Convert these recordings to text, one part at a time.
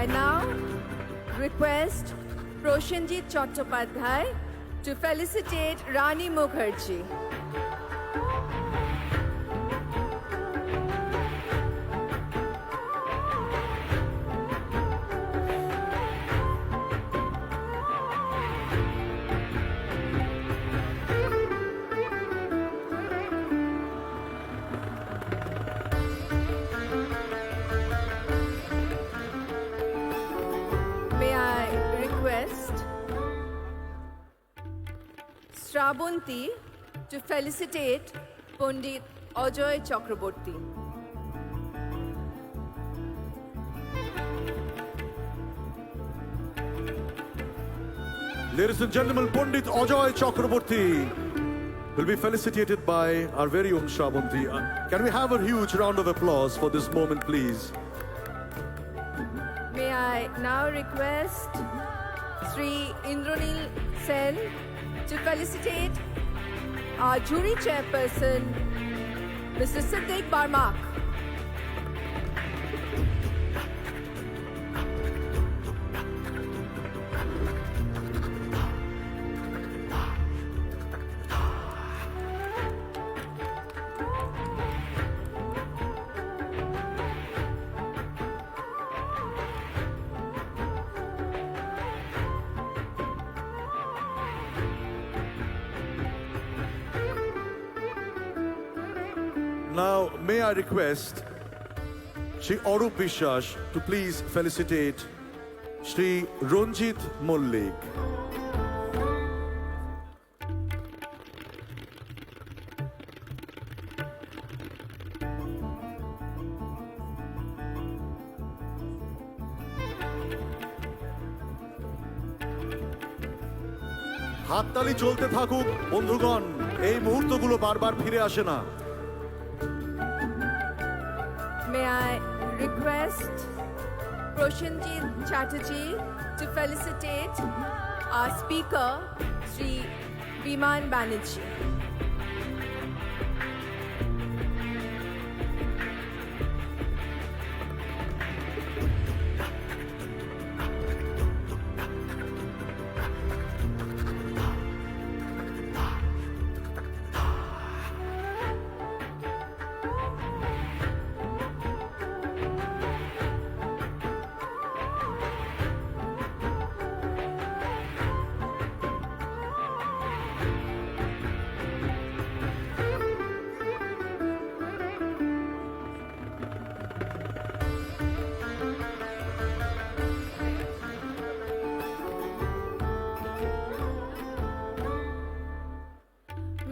I now request Proshenjit Chattopadhyay to felicitate Rani Mukherjee. May I request Shravanti to felicitate Pandit Ajoy Chakraborty. Ladies and gentlemen, Pandit Ajoy Chakraborty will be felicitated by our very own Shravanti. Can we have a huge round of applause for this moment, please? May I now request Sri Indranil Sen to felicitate our jury chairperson, Mr. Siddiq Barmak. Now, may I request Shri Arup Biswas to please felicitate Shri Ranjit Mollik. হাততালি চলতে থাকুক বন্ধুগণ, এই মুহূর্তগুলো বারবার ফিরে আসে না। May I request Proshenjit Chatterjee to felicitate our speaker, Sri Biman Banerjee.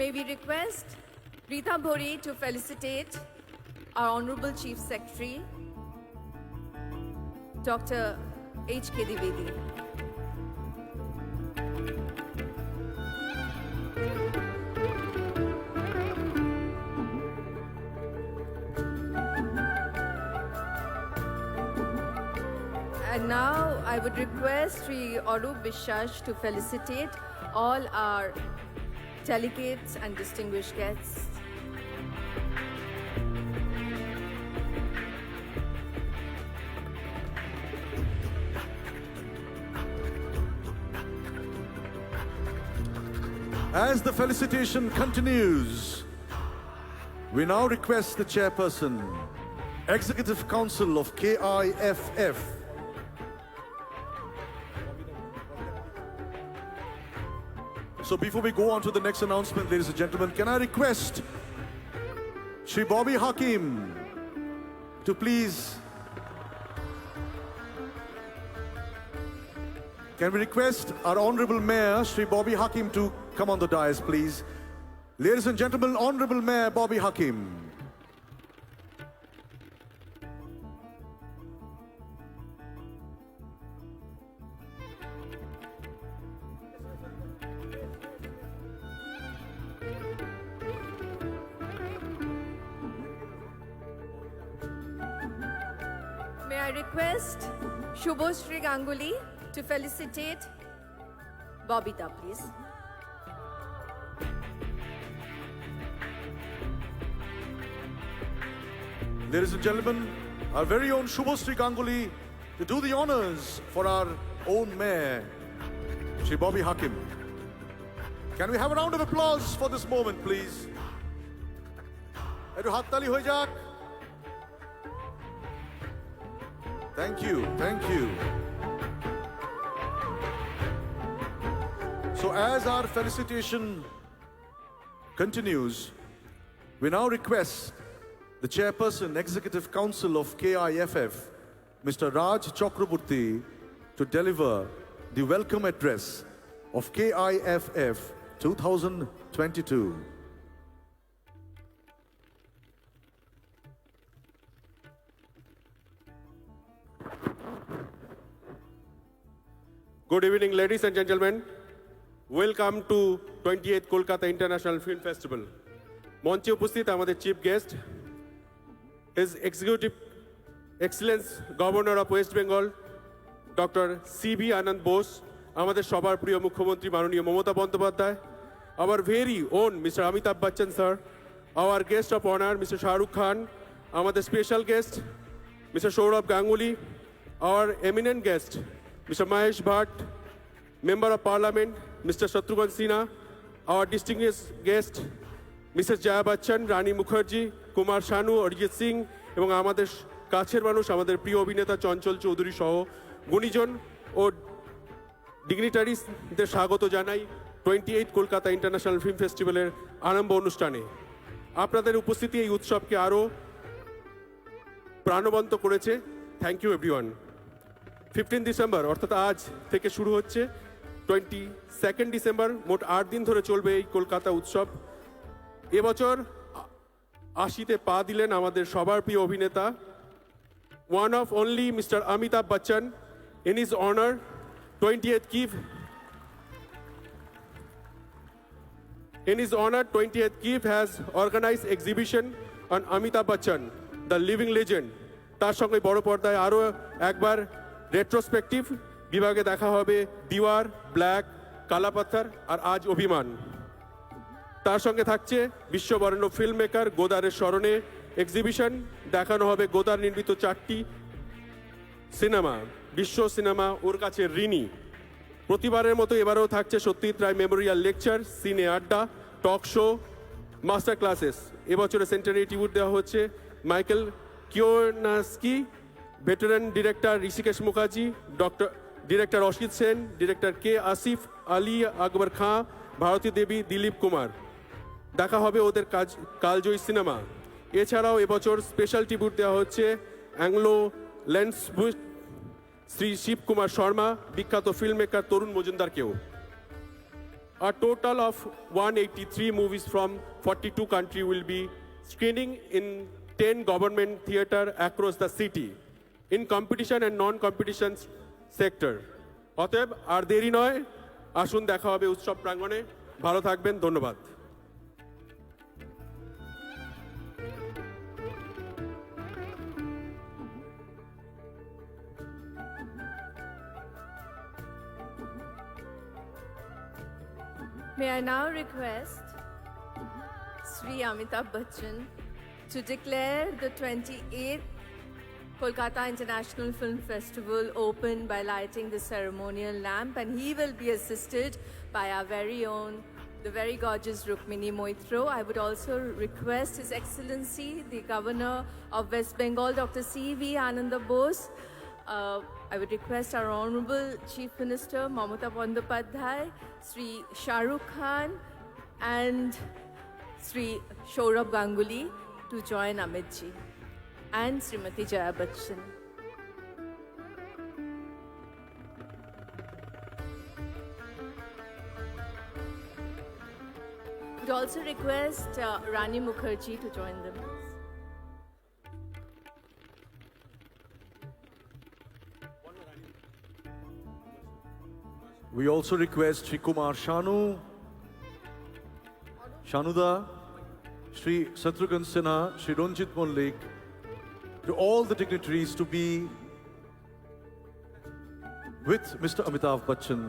May we request Rita Bhori to felicitate our Honorable Chief Secretary, Dr. H.K. Dwivedi. And now I would request Sri Arup Biswas to felicitate all our delegates and distinguished guests. As the felicitation continues, we now request the chairperson, Executive Council of KIFF, so before we go on to the next announcement, ladies and gentlemen, can I request Shri Bobby Hakim to please... Can we request our Honorable Mayor, Shri Bobby Hakim, to come on the dais, please? Ladies and gentlemen, Honorable Mayor Bobby Hakim. May I request Shubhoshri Ganguly to felicitate Bobita, please. Ladies and gentlemen, our very own Shubhoshri Ganguly to do the honors for our own mayor, Shri Bobby Hakim. Can we have a round of applause for this moment, please? Ekটু হাততালি হয়ে যাক. Thank you, thank you. So as our felicitation continues, we now request the Chairperson, Executive Council of KIFF, Mr. Raj Chakraborty, to deliver the welcome address of KIFF 2022. Good evening, ladies and gentlemen. Welcome to 28th Kolkata International Film Festival. মঞ্চে উপস্থিত আমাদের chief guest, His Executive Excellence Governor of West Bengal, Dr. C.V. Anand Bose, আমাদের সবার প্রিয় মুখ্যমন্ত্রী মাননীয় Mamata Bandyopadhyay, our very own Mr. Amitabh Bachchan sir, our guest of honor Mr. Shah Rukh Khan, আমাদের special guest Mr. Saurabh Ganguly, our eminent guest Mr. Mahesh Bhatt, Member of Parliament Mr. Shatrughan Sinha, our distinguished guest Mrs. Jaya Bachchan, Rani Mukherjee, Kumar Sanu, Arijit Singh এবং আমাদের কাছের মানুষ আমাদের প্রিয় অভিনেতা চঞ্চল চৌধুরী সহ গুণীজন ও ডিগনিটারিজদের স্বাগত জানাই 28 কলকাতা ইন্টারন্যাশনাল ফিল্ম ফেস্টিভ্যালের আরম্ভ অনুষ্ঠানে। আপনাদের উপস্থিতি এই উৎসবকে আরও প্রাণবন্ত করেছে। Thank you everyone. 15 ডিসেম্বর অর্থাৎ আজ থেকে শুরু হচ্ছে 22 ডিসেম্বর, মোট 8 দিন ধরে চলবে এই কলকাতা উৎসব। এবছর 80-তে পা দিলেন আমাদের সবার প্রিয় অভিনেতা, one of only Mr. Amitabh Bachchan. In his honor, 28th KIF has organized exhibition on Amitabh Bachchan, the living legend. তার সঙ্গে বড় পর্দায় আরও একবার রেট্রোস্পেক্টিভ বিভাগে দেখা হবে দিওয়ার, ব্ল্যাক, কালাপাথর আর আজ অভিমান। তার সঙ্গে থাকছে বিশ্ববরেণ্য ফিল্ম মেকার গোদারের স্মরণে এক্সিবিশন, দেখানো হবে গোদার নির্মিত 4টি সিনেমা, বিশ্ব সিনেমা ওর কাছে ঋণী। প্রতিবারের মতো এবারেও থাকছে সত্যজিৎ রায় মেমোরিয়াল লেকচার, সিনে আড্ডা, টক শো, মাস্টার ক্লাসেস। এবছরে সেন্টারে ট্রিবিউট দেওয়া হচ্ছে মাইকেল কিওনাস্কি, veteran director Hrishikesh Mukherjee, director Asit Sen, director K Asif Ali, Akbar Khan, Bharati Devi, Dilip Kumar. দেখা হবে ওদের কালজয়ী সিনেমা। এছাড়াও এবছর স্পেশাল ট্রিবিউট দেওয়া হচ্ছে অ্যাংলো ল্যান্ডসবুক শ্রী শিব কুমার শর্মা, বিখ্যাত ফিল্ম মেকার তরুণ মজুমদারকেও। A total of 183 movies from 42 countries will be screening in 10 government theatres across the city in competition and non-competition sector. অতএব আর দেরি নয়, আসুন দেখা হবে উৎসব প্রাঙ্গণে। ভালো থাকবেন, ধন্যবাদ। May I now request Sri Amitabh Bachchan to declare the 28th Kolkata International Film Festival open by lighting the ceremonial lamp, and he will be assisted by our very own, the very gorgeous Rukmini Moitro. I would also request His Excellency, the Governor of West Bengal, Dr. C.V. Anand Bose. I would request our Honorable Chief Minister, Mamata Bandyopadhyay, Sri Shah Rukh Khan, and Sri Saurabh Ganguly to join Amitji and Srimati Jaya Bachchan. Would also request Rani Mukherjee to join them. We also request Shri Kumar Shanuda, Shri Shatrughan Sinha, Shri Ranjit Mollik, to all the dignitaries to be with Mr. Amitabh Bachchan.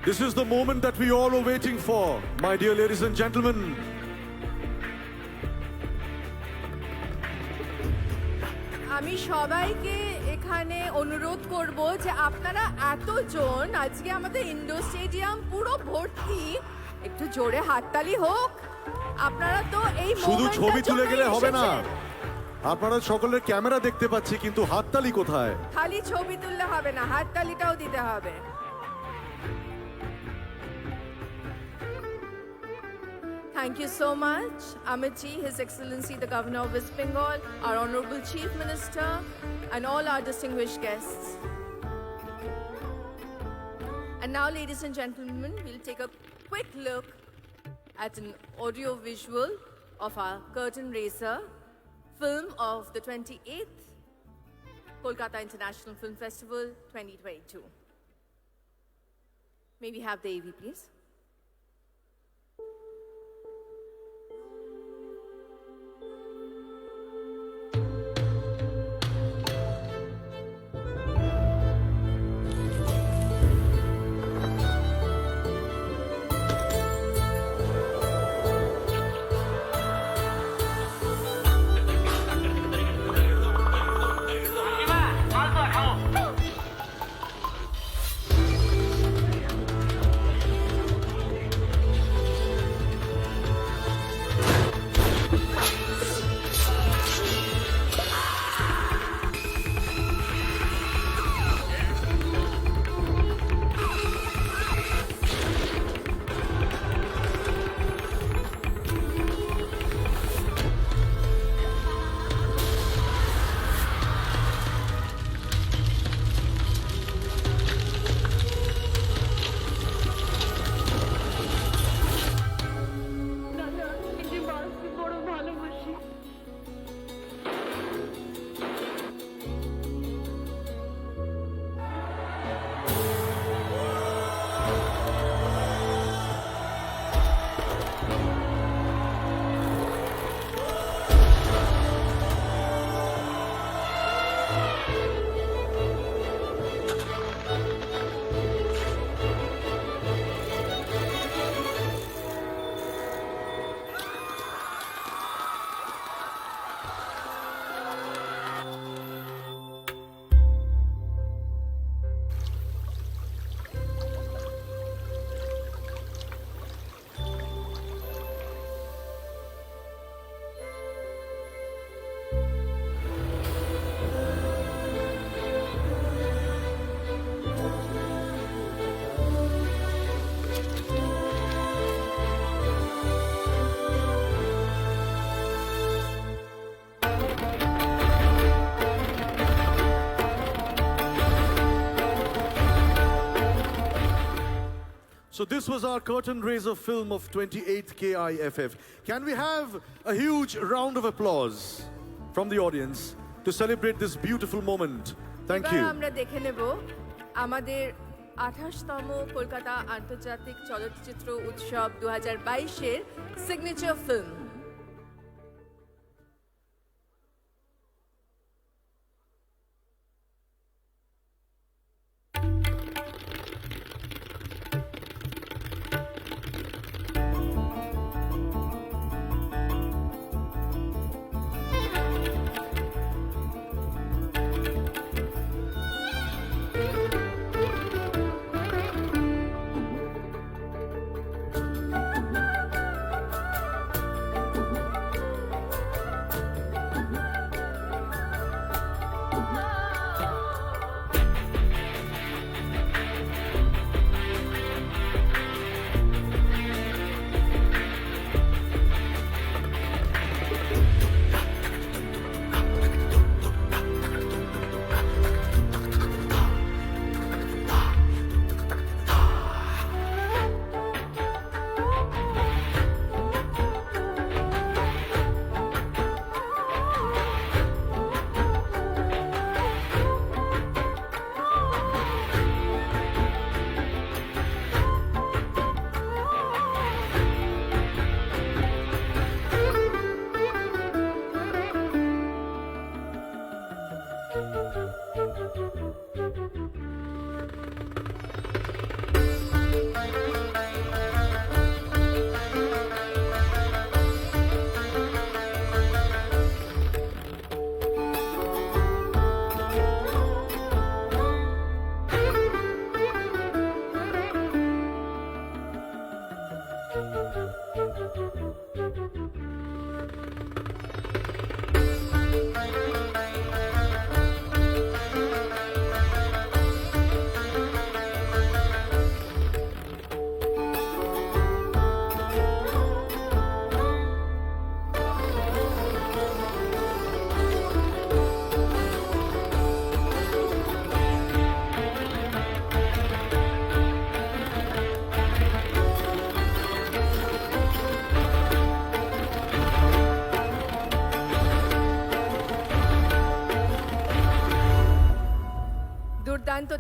This is the moment that we all are waiting for, my dear ladies and gentlemen. আমি সবাইকে এখানে অনুরোধ করব যে আপনারা এতজন আজকে আমাদের ইন্ডোর স্টেডিয়াম পুরো ভর্তি, একটু জোরে হাততালি হোক। আপনারা তো এই শুধু মোমেন্টটার ছবি তুলে জন্যই গেলে হবে না, এসেছেন। আপনারা সকলের ক্যামেরা দেখতে পাচ্ছি, কিন্তু হাততালি কোথায়? খালি ছবি তুললে হবে না, হাততালিটাও দিতে হবে। Thank you so much, Amit Ji, His Excellency the Governor of West Bengal, our Honorable Chief Minister, and all our distinguished guests. And now, ladies and gentlemen, we'll take a quick look at an audio visual of our curtain raiser film of the 28th Kolkata International Film Festival 2022. May we have the AV, please? দাদা এই যে বাসকে বড় ভালোবাসি। So this was our curtain raiser film of 28th KIFF. Can we have a huge round of applause from the audience to celebrate this beautiful moment? Thank এবার you. আমরা দেখে নেব আমাদের 28তম কলকাতা আন্তর্জাতিক চলচ্চিত্র উৎসব 2022-এর সিগনেচার ফিল্ম।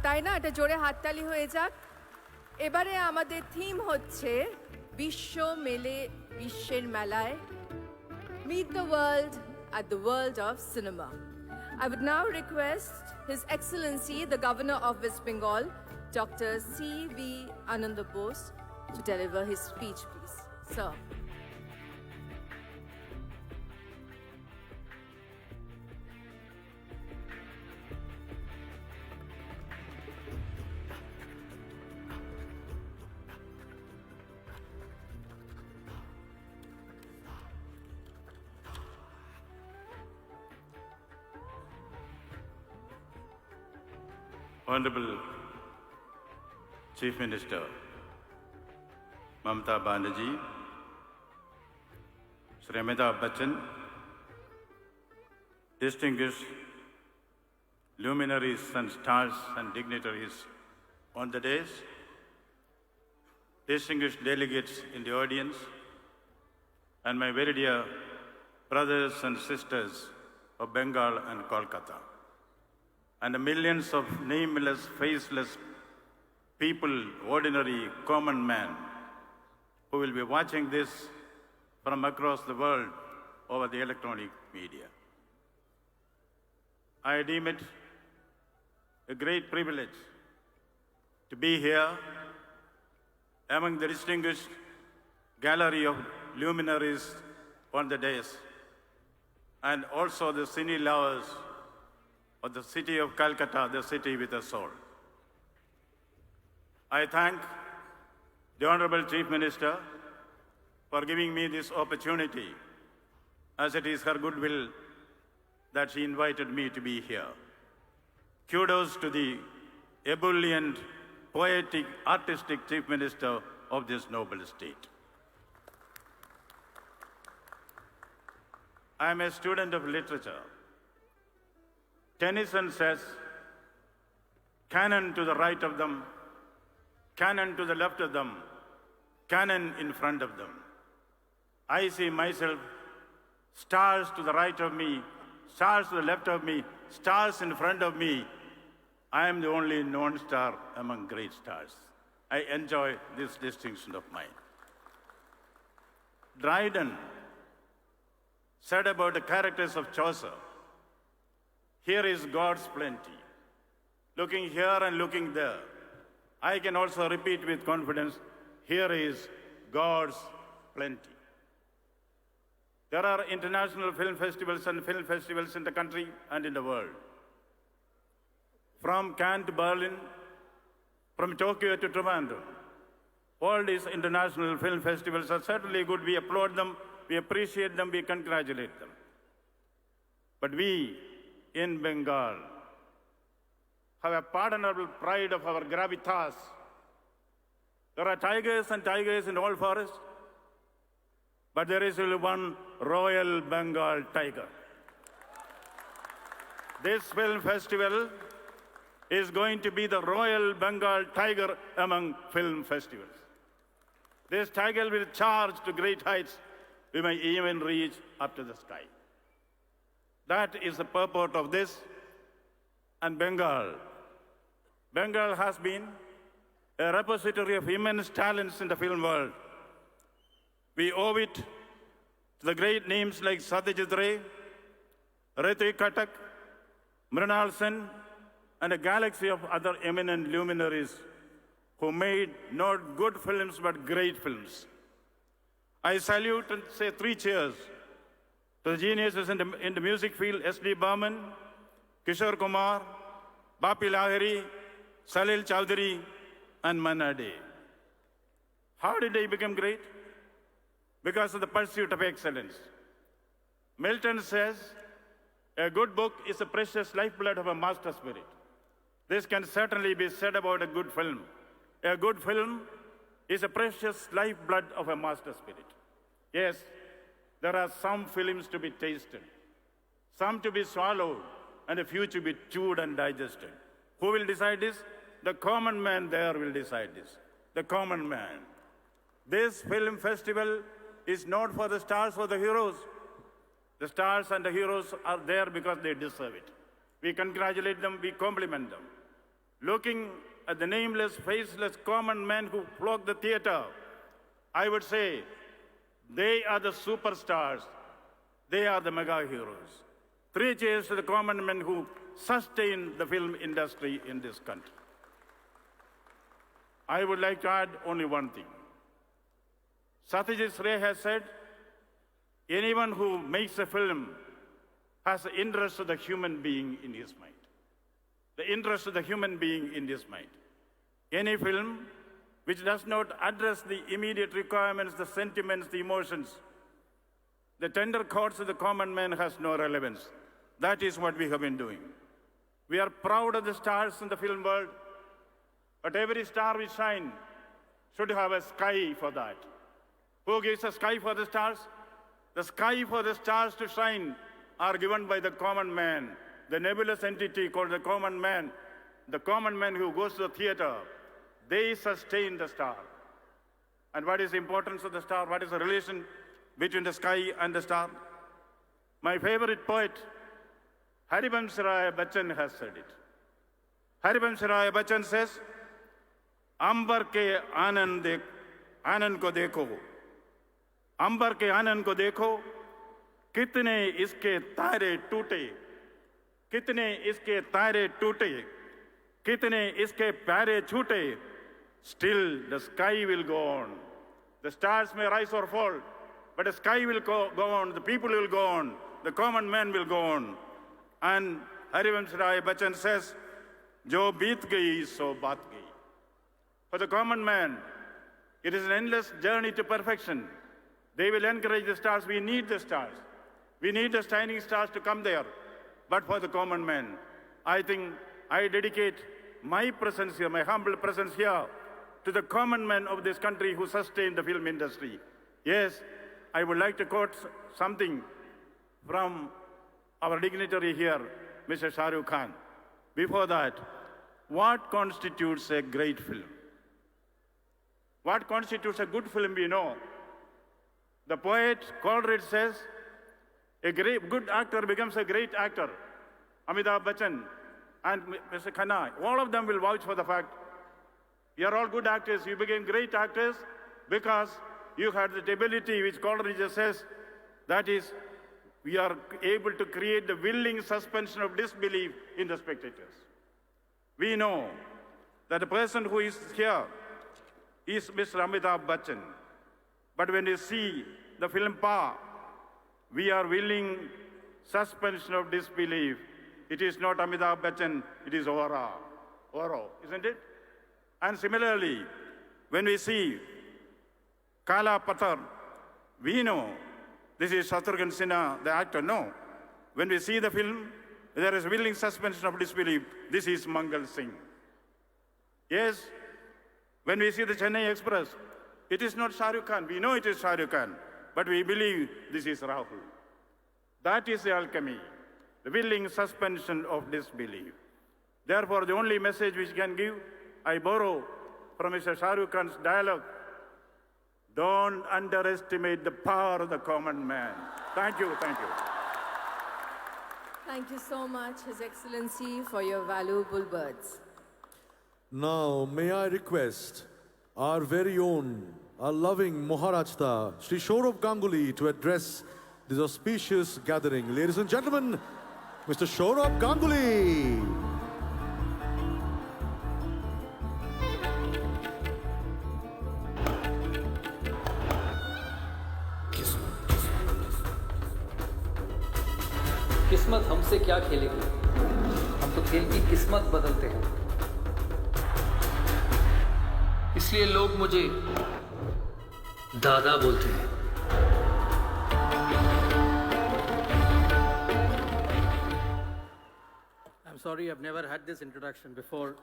তাই না? এটা জোরে হাততালি হয়ে যাক। এবারে আমাদের থিম হচ্ছে বিশ্ব মেলে বিশ্বের মেলায়, Meet the world at the world of cinema. I would now request His Excellency, the Governor of West Bengal, Dr. C.V. Ananda Bose, to deliver his speech, please. Sir. Honorable Chief Minister Mamata Banerjee, Shri Amitabh Bachchan, distinguished luminaries and stars and dignitaries on the dais, distinguished delegates in the audience, and my very dear brothers and sisters of Bengal and Kolkata, and the millions of nameless, faceless people, ordinary, common man, who will be watching this from across the world over the electronic media. I deem it a great privilege to be here among the distinguished gallery of luminaries on the dais, and also the cine lovers of the city of Calcutta, the city with a soul. I thank the Honorable Chief Minister for giving me this opportunity, as it is her goodwill that she invited me to be here. Kudos to the ebullient, poetic, artistic Chief Minister of this noble state. I am a student of literature. Tennyson says, cannon to the right of them, cannon to the left of them, cannon in front of them. I see myself, stars to the right of me, stars to the left of me, stars in front of me. I am the only non-star among great stars. I enjoy this distinction of mine. Dryden said about the characters of Chaucer, here is God's plenty. Looking here and looking there. I can also repeat with confidence, here is God's plenty. There are international film festivals and film festivals in the country and in the world. From Cannes to Berlin, from Tokyo to Trivandrum. All these international film festivals are certainly good. We applaud them, we appreciate them, we congratulate them. But we, in Bengal, have a pardonable pride of our gravitas. There are tigers and tigers in all forests, but there is only one Royal Bengal tiger. This film festival is going to be the Royal Bengal tiger among film festivals. This tiger will charge to great heights. We may even reach up to the sky. That is the purport of this. And Bengal has been a repository of immense talents in the film world. We owe it to the great names like Satyajit Ray, Ritik Katak, Mrinal Sen, and a galaxy of other eminent luminaries who made not good films but great films. I salute and say 3 cheers to the geniuses in the music field, S.D. Burman, Kishore Kumar, Bapi Lahiri, Salil Chowdhury, and Manna Dey. How did they become great? Because of the pursuit of excellence. Milton says, a good book is the precious lifeblood of a master spirit. This can certainly be said about a good film. A good film is a precious lifeblood of a master spirit. Yes, there are some films to be tasted, some to be swallowed, and a few to be chewed and digested. Who will decide this? The common man there will decide this. The common man. This film festival is not for the stars or the heroes. The stars and the heroes are there because they deserve it. We congratulate them, we compliment them. looking at the nameless, faceless, common men who flock the theater, I would say they are the superstars. They are the mega heroes. 3 cheers to the common men who sustain the film industry in this country. I would like to add only one thing. Satyajit Ray has said, anyone who makes a film has the interest of the human being in his mind. The interest of the human being in his mind. Any film which does not address the immediate requirements, the sentiments, the emotions, the tender chords of the common man has no relevance. That is what we have been doing. We are proud of the stars in the film world, but every star we shine should have a sky for that. Who gives a sky for the stars? The sky for the stars to shine are given by the common man, the nebulous entity called the common man who goes to the theater. They sustain the star. And what is the importance of the star? What is the relation between the sky and the star? My favorite poet, Haribams Rai Bachchan, has said it. Haribams Rai Bachchan says, अंबर के आनंद को देखो, अंबर के आनंद को देखो, कितने इसके तारे टूटे, कितने इसके तारे टूटे, कितने इसके प्यारे छूटे. Still the sky will go on. The stars may rise or fall, but the sky will go on, the people will go on, the common man will go on. And Haribams Rai Bachchan says, जो बीत गई सो बात गई. For the common man, it is an endless journey to perfection. They will encourage the stars. We need the stars. We need the shining stars to come there. But for the common man, I think I dedicate my presence here, my humble presence here, to the common men of this country who sustain the film industry. Yes, I would like to quote something from our dignitary here, Mr. Shah Rukh Khan. Before that, what constitutes a great film? What constitutes a good film, we know. The poet Coleridge says, a good actor becomes a great actor. Amitabh Bachchan and Mr. Khanna, all of them will vouch for the fact, you are all good actors, you became great actors because you had the ability which Coleridge says, that is, we are able to create the willing suspension of disbelief in the spectators. We know that the person who is here is Mr. Amitabh Bachchan. But when we see the film Pa, we are willing suspension of disbelief. It is not Amitabh Bachchan, it is Oro, isn't it? And similarly, when we see Kala Pathar, we know this is Shatrughan Sinha, the actor. No. When we see the film, there is willing suspension of disbelief. This is Mangal Singh. Yes, when we see the Chennai Express, it is not Shah Rukh Khan. We know it is Shah Rukh Khan, but we believe this is Rahul. That is the alchemy, the willing suspension of disbelief. Therefore, the only message which can give, I borrow from Mr. Shah Rukh Khan's dialogue, don't underestimate the power of the common man. Thank you, thank you. Thank you so much, His Excellency, for your valuable words. Now, may I request our very own, our loving Maharajta, Shri Saurabh Ganguly, to address this auspicious gathering. Ladies and gentlemen, Mr. Saurabh Ganguly. किस्मत हमसे क्या खेलेगी, हम तो खेल की किस्मत बदलते हैं। इसलिए लोग मुझे दादा बोलते हैं। I'm sorry, I've never had this introduction before.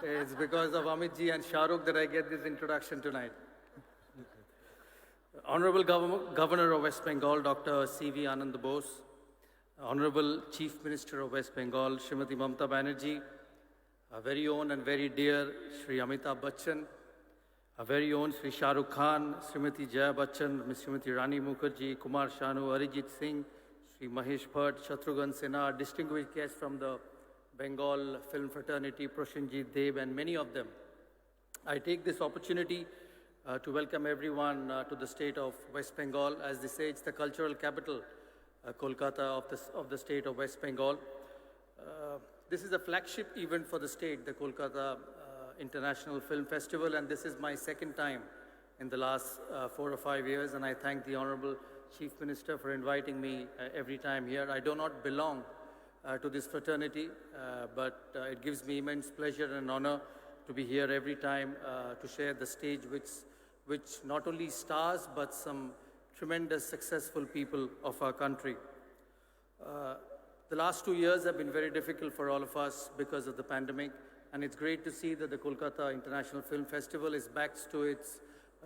It's because of Amit ji and Shah Rukh that I get this introduction tonight. Honorable Governor of West Bengal, Dr. C.V. Anand Bose, Honorable Chief Minister of West Bengal, Srimati Mamata Banerjee, our very own and very dear Shri Amitabh Bachchan, our very own Shri Shah Rukh Khan, Srimati Jaya Bachchan, Ms. Srimati Rani Mukherjee, Kumar Sanu, Arijit Singh, Shri Mahesh Bhatt, Shatrughan Sinha, distinguished guests from the Bengal film fraternity, Proshenjit Deb, and many of them. I take this opportunity to welcome everyone to the state of West Bengal. As they say, it's the cultural capital, Kolkata of the state of West Bengal. This is a flagship event for the state, the Kolkata International Film Festival, and this is my second time in the last 4 or 5 years, and I thank the Honorable Chief Minister for inviting me every time here. I do not belong to this fraternity, but it gives me immense pleasure and honor to be here every time to share the stage which not only stars, but some tremendous successful people of our country. The last 2 years have been very difficult for all of us because of the pandemic, and it's great to see that the Kolkata International Film Festival is back to its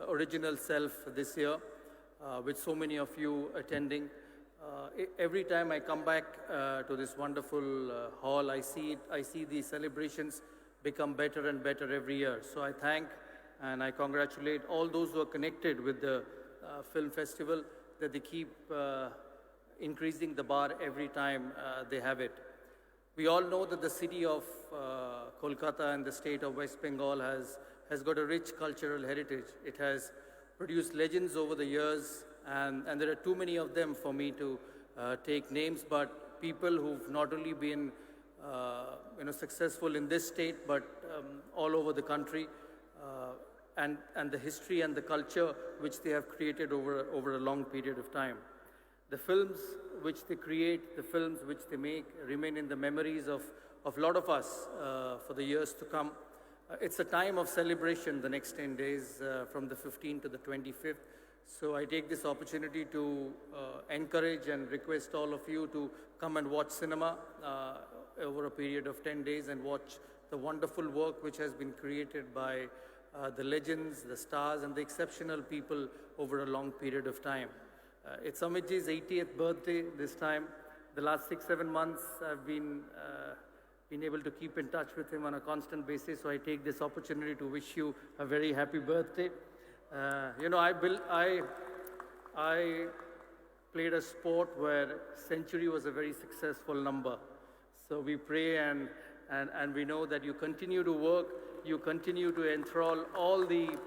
original self this year, with so many of you attending. Every time I come back to this wonderful hall, I see the celebrations become better and better every year. So I thank and I congratulate all those who are connected with the film festival, that they keep increasing the bar every time they have it. We all know that the city of Kolkata and the state of West Bengal has got a rich cultural heritage. It has produced legends over the years, and there are too many of them for me to take names, but people who've not only been successful in this state, but all over the country, and the history and the culture which they have created over a long period of time. The films which they create, the films which they make, remain in the memories of a lot of us for the years to come. It's a time of celebration the next 10 days, from the 15th to the 25th. So I take this opportunity to encourage and request all of you to come and watch cinema over a period of 10 days and watch the wonderful work which has been created by the legends, the stars, and the exceptional people over a long period of time. It's Amitji's 80th birthday this time. The last 6-7 months I've been able to keep in touch with him on a constant basis, so I take this opportunity to wish you a very happy birthday. I played a sport where century was a very successful number. So we pray and we know that you continue to work, you continue to enthrall all the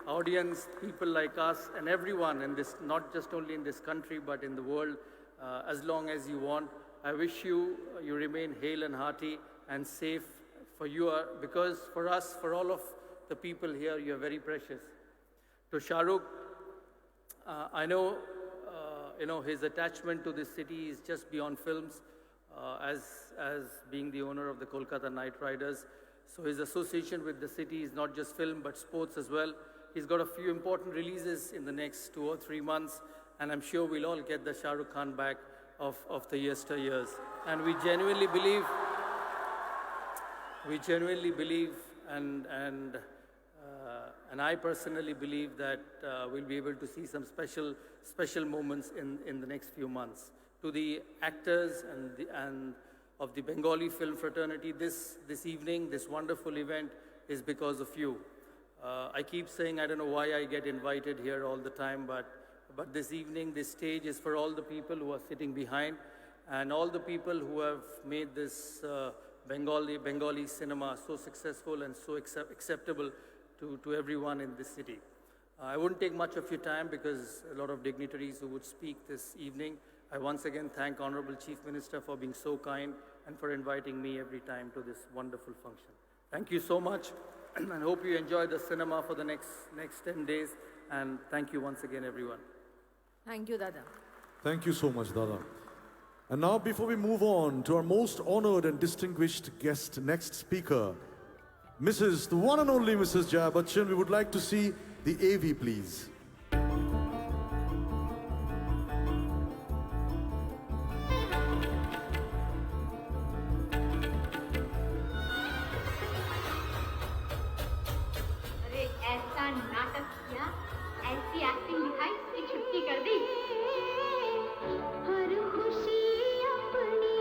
audience, people like us and everyone in this, not just only in this country, but in the world, as long as you want. I wish you remain hale and hearty and safe, for you are, because for us, for all of the people here, you are very precious. To Shah Rukh, I know, his attachment to this city is just beyond films, as being the owner of the Kolkata Knight Riders. So his association with the city is not just film, but sports as well. He's got a few important releases in the next 2 or 3 months, and I'm sure we'll all get the Shah Rukh Khan back of the yesteryears. And we genuinely believe, and I personally believe that we'll be able to see some special moments in the next few months. To the actors and of the Bengali film fraternity, this evening, this wonderful event is because of you. I keep saying I don't know why I get invited here all the time, but this evening, this stage is for all the people who are sitting behind and all the people who have made this Bengali cinema so successful and so acceptable to everyone in this city. I wouldn't take much of your time because a lot of dignitaries who would speak this evening. I once again thank Honorable Chief Minister for being so kind and for inviting me every time to this wonderful function. Thank you so much, and hope you enjoy the cinema for the next 10 days. And thank you once again, everyone. Thank you, Dada. Thank you so much, Dada. And now, before we move on to our most honored and distinguished guest, next speaker, the one and only Mrs. Jaya Bachchan, we would like to see the AV, please. अरे ऐसा नाटक किया, ऐसी acting दिखाई कि छुट्टी कर दी। हर खुशी अपनी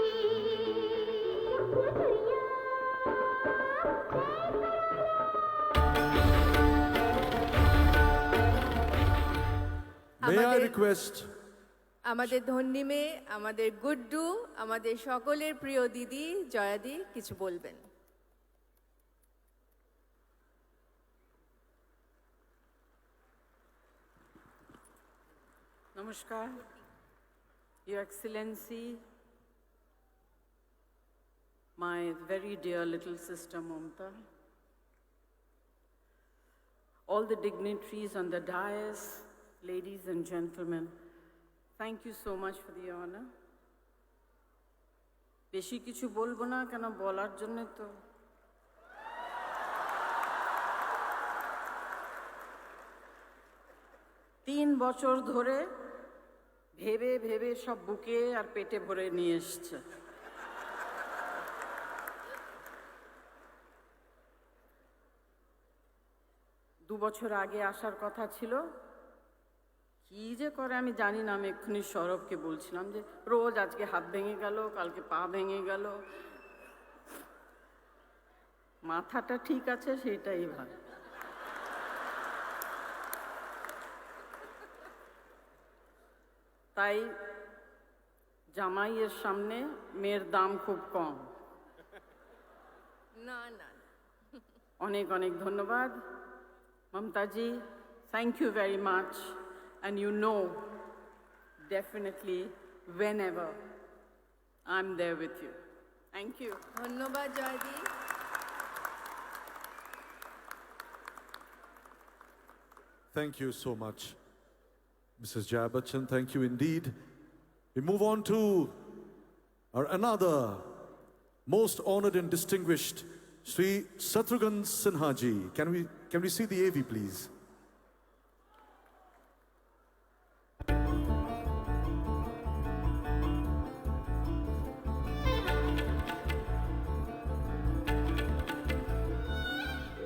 May I request আমাদের ধন্যী মেয়ে, আমাদের গুড্ডু, আমাদের সকলের প্রিয় দিদি জয়াদি কিছু বলবেন। Namaskar, Your Excellency, my very dear little sister Mamta, all the dignitaries on the dais, ladies and gentlemen, thank you so much for the honor. বেশি কিছু বলবো না কেন বলার জন্য তো তিন বছর ধরে ভেবে ভেবে সব বুকে আর পেটে ভরে নিয়ে এসছে। দু বছর আগে আসার কথা ছিল, কি যে করে আমি জানি না। আমি এক্ষুনি সৌরভকে বলছিলাম যে রোজ আজকে হাত ভেঙে গেল, কালকে পা ভেঙে গেল, মাথাটা ঠিক আছে সেটাই ভালো। তাই জামাইয়ের সামনে মেয়ের দাম খুব কম। না না, অনেক অনেক ধন্যবাদ Mamataji, thank you very much, and you know definitely whenever I'm there with you. Thank you. ধন্যবাদ জয়দি। Thank you so much, Mrs. Jaya Bachchan. Thank you indeed. We move on to our another most honored and distinguished Sri Shatrughan Sinha ji. Can we see the AV, please?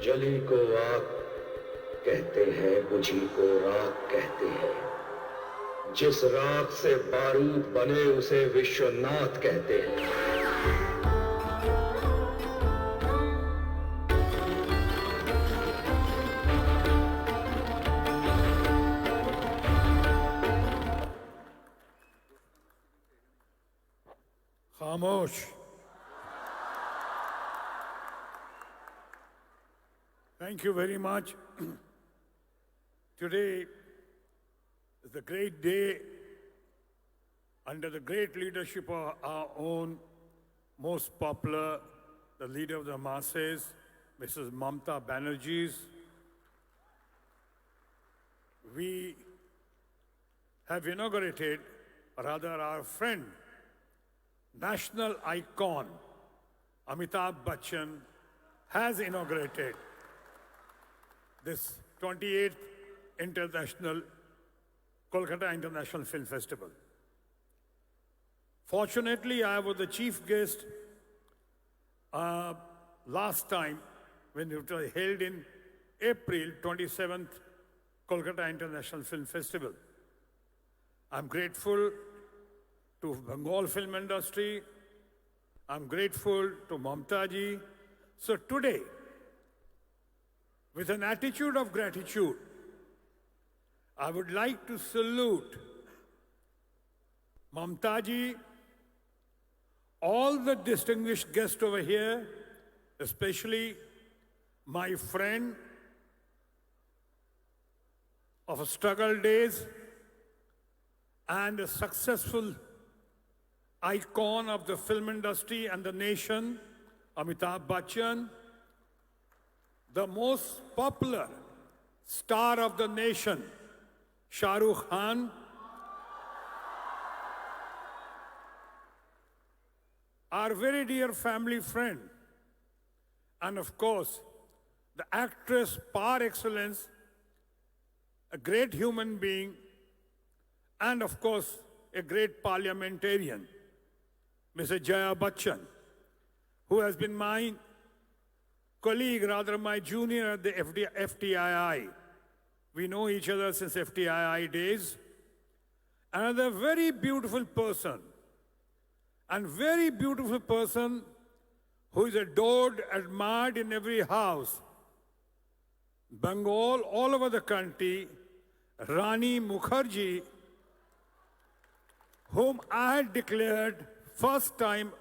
जली को आग कहते हैं, बुझी को राख कहते हैं, जिस राख से बारूद बने उसे विश्वनाथ कहते हैं। खामोश। Thank you very much. Today is a great day under the great leadership of our own most popular, the leader of the masses, Mrs. Mamta Banerjee. We have inaugurated, or rather our friend, national icon, Amitabh Bachchan, has inaugurated this 28th Kolkata International Film Festival. Fortunately, I was the chief guest last time when it was held in April 27th Kolkata International Film Festival. I'm grateful to Bengal film industry. I'm grateful to Mamta ji. So today, with an attitude of gratitude, I would like to salute Mamta ji, all the distinguished guests over here, especially my friend of struggle days and a successful icon of the film industry and the nation, Amitabh Bachchan, the most popular star of the nation, Shah Rukh Khan, our very dear family friend, and of course, the actress par excellence, a great human being, and of course, a great parliamentarian, Mrs. Jaya Bachchan, who has been my colleague, rather my junior at the FTII. We know each other since FTII days. Another very beautiful person, and very beautiful person who is adored, admired in every house. Bengal, all over the country, Rani Mukherjee, whom I had declared first time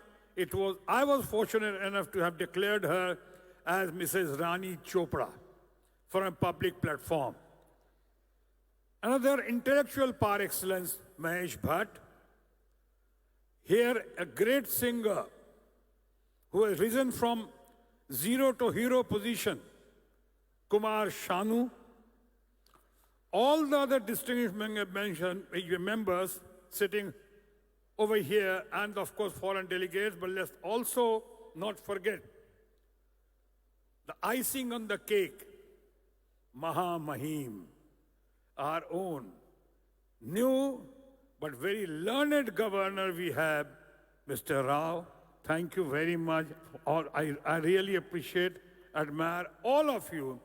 I was fortunate enough to have declared her as Mrs. Rani Chopra for a public platform. Another intellectual par excellence, Mahesh Bhatt. Here, a great singer who has risen from zero to hero position, Kumar Sanu. All the other distinguished members sitting over here, and of course foreign delegates, but let's also not forget the icing on the cake, Maha Mahim, our own new but very learned governor we have, Mr. Rao. Thank you very much. I really appreciate, admire all of you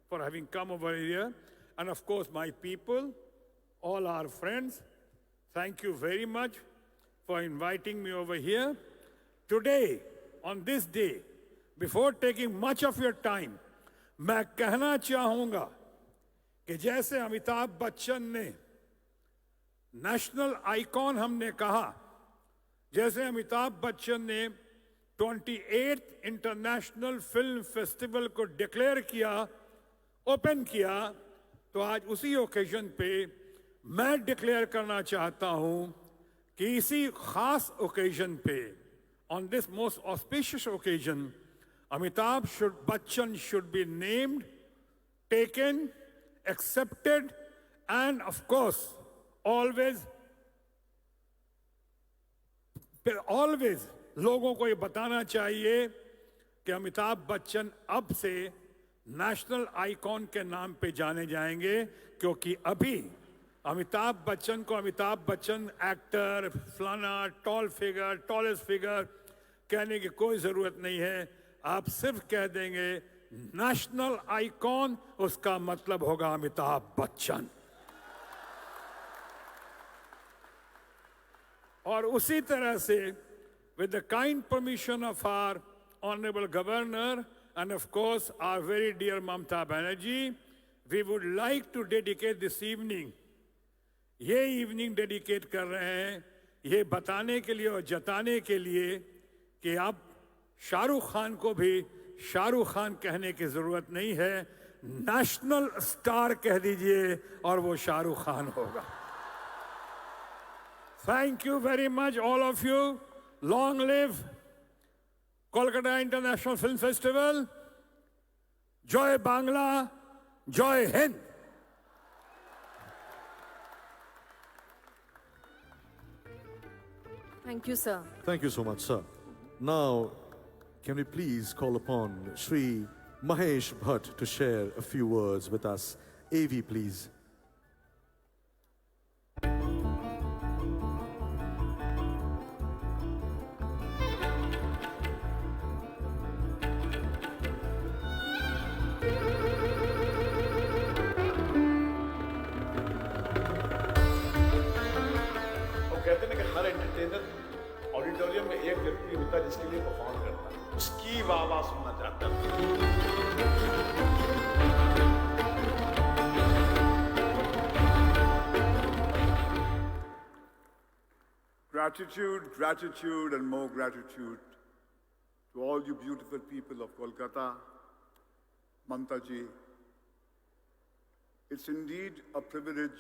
for having come over here. And of course, my people, all our friends, thank you very much for inviting me over here. Today, on this day, before taking much of your time, मैं कहना चाहूँगा कि जैसे अमिताभ बच्चन ने national icon हमने कहा, जैसे अमिताभ बच्चन ने 28th इंटरनेशनल फिल्म फेस्टिवल को डिक्लेयर किया, ओपन किया, तो आज उसी ओकेजन पे मैं डिक्लेयर करना चाहता हूं कि इसी खास ओकेजन पे, on this most auspicious occasion, Amitabh Bachchan should be named, taken, accepted, and of course, always लोगों को ये बताना चाहिए कि अमिताभ बच्चन अब से नेशनल आइकॉन के नाम पे जाने जाएंगे, क्योंकि अभी अमिताभ बच्चन को अमिताभ बच्चन एक्टर, फलाना, टॉल फिगर, टॉलेस्ट फिगर कहने की कोई जरूरत नहीं है. आप सिर्फ कह देंगे नेशनल आइकॉन, उसका मतलब होगा अमिताभ बच्चन. और उसी तरह से with the kind permission of our honorable governor and of course our very dear Mamta Banerjee, we would like to dedicate this evening, ये evening dedicate कर रहे हैं ये बताने के लिए और जताने के लिए कि आप शाहरुख खान को भी शाहरुख खान कहने की जरूरत नहीं है, नेशनल स्टार कह दीजिए और वो शाहरुख खान होगा. Thank you very much, all of you. Long live Kolkata International Film Festival. Joy Bangla, Joy Hind. Thank you, sir. Thank you so much, sir. Now, can we please call upon Shri Mahesh Bhatt to share a few words with us? AV, please. कहते हैं कि हर entertainer auditorium में एक व्यक्ति होता है जिसके लिए परफॉर्म करता है, उसकी वाह सुनना चाहता है. Gratitude, gratitude, and more gratitude to all you beautiful people of Kolkata, Mamta ji. It's indeed a privilege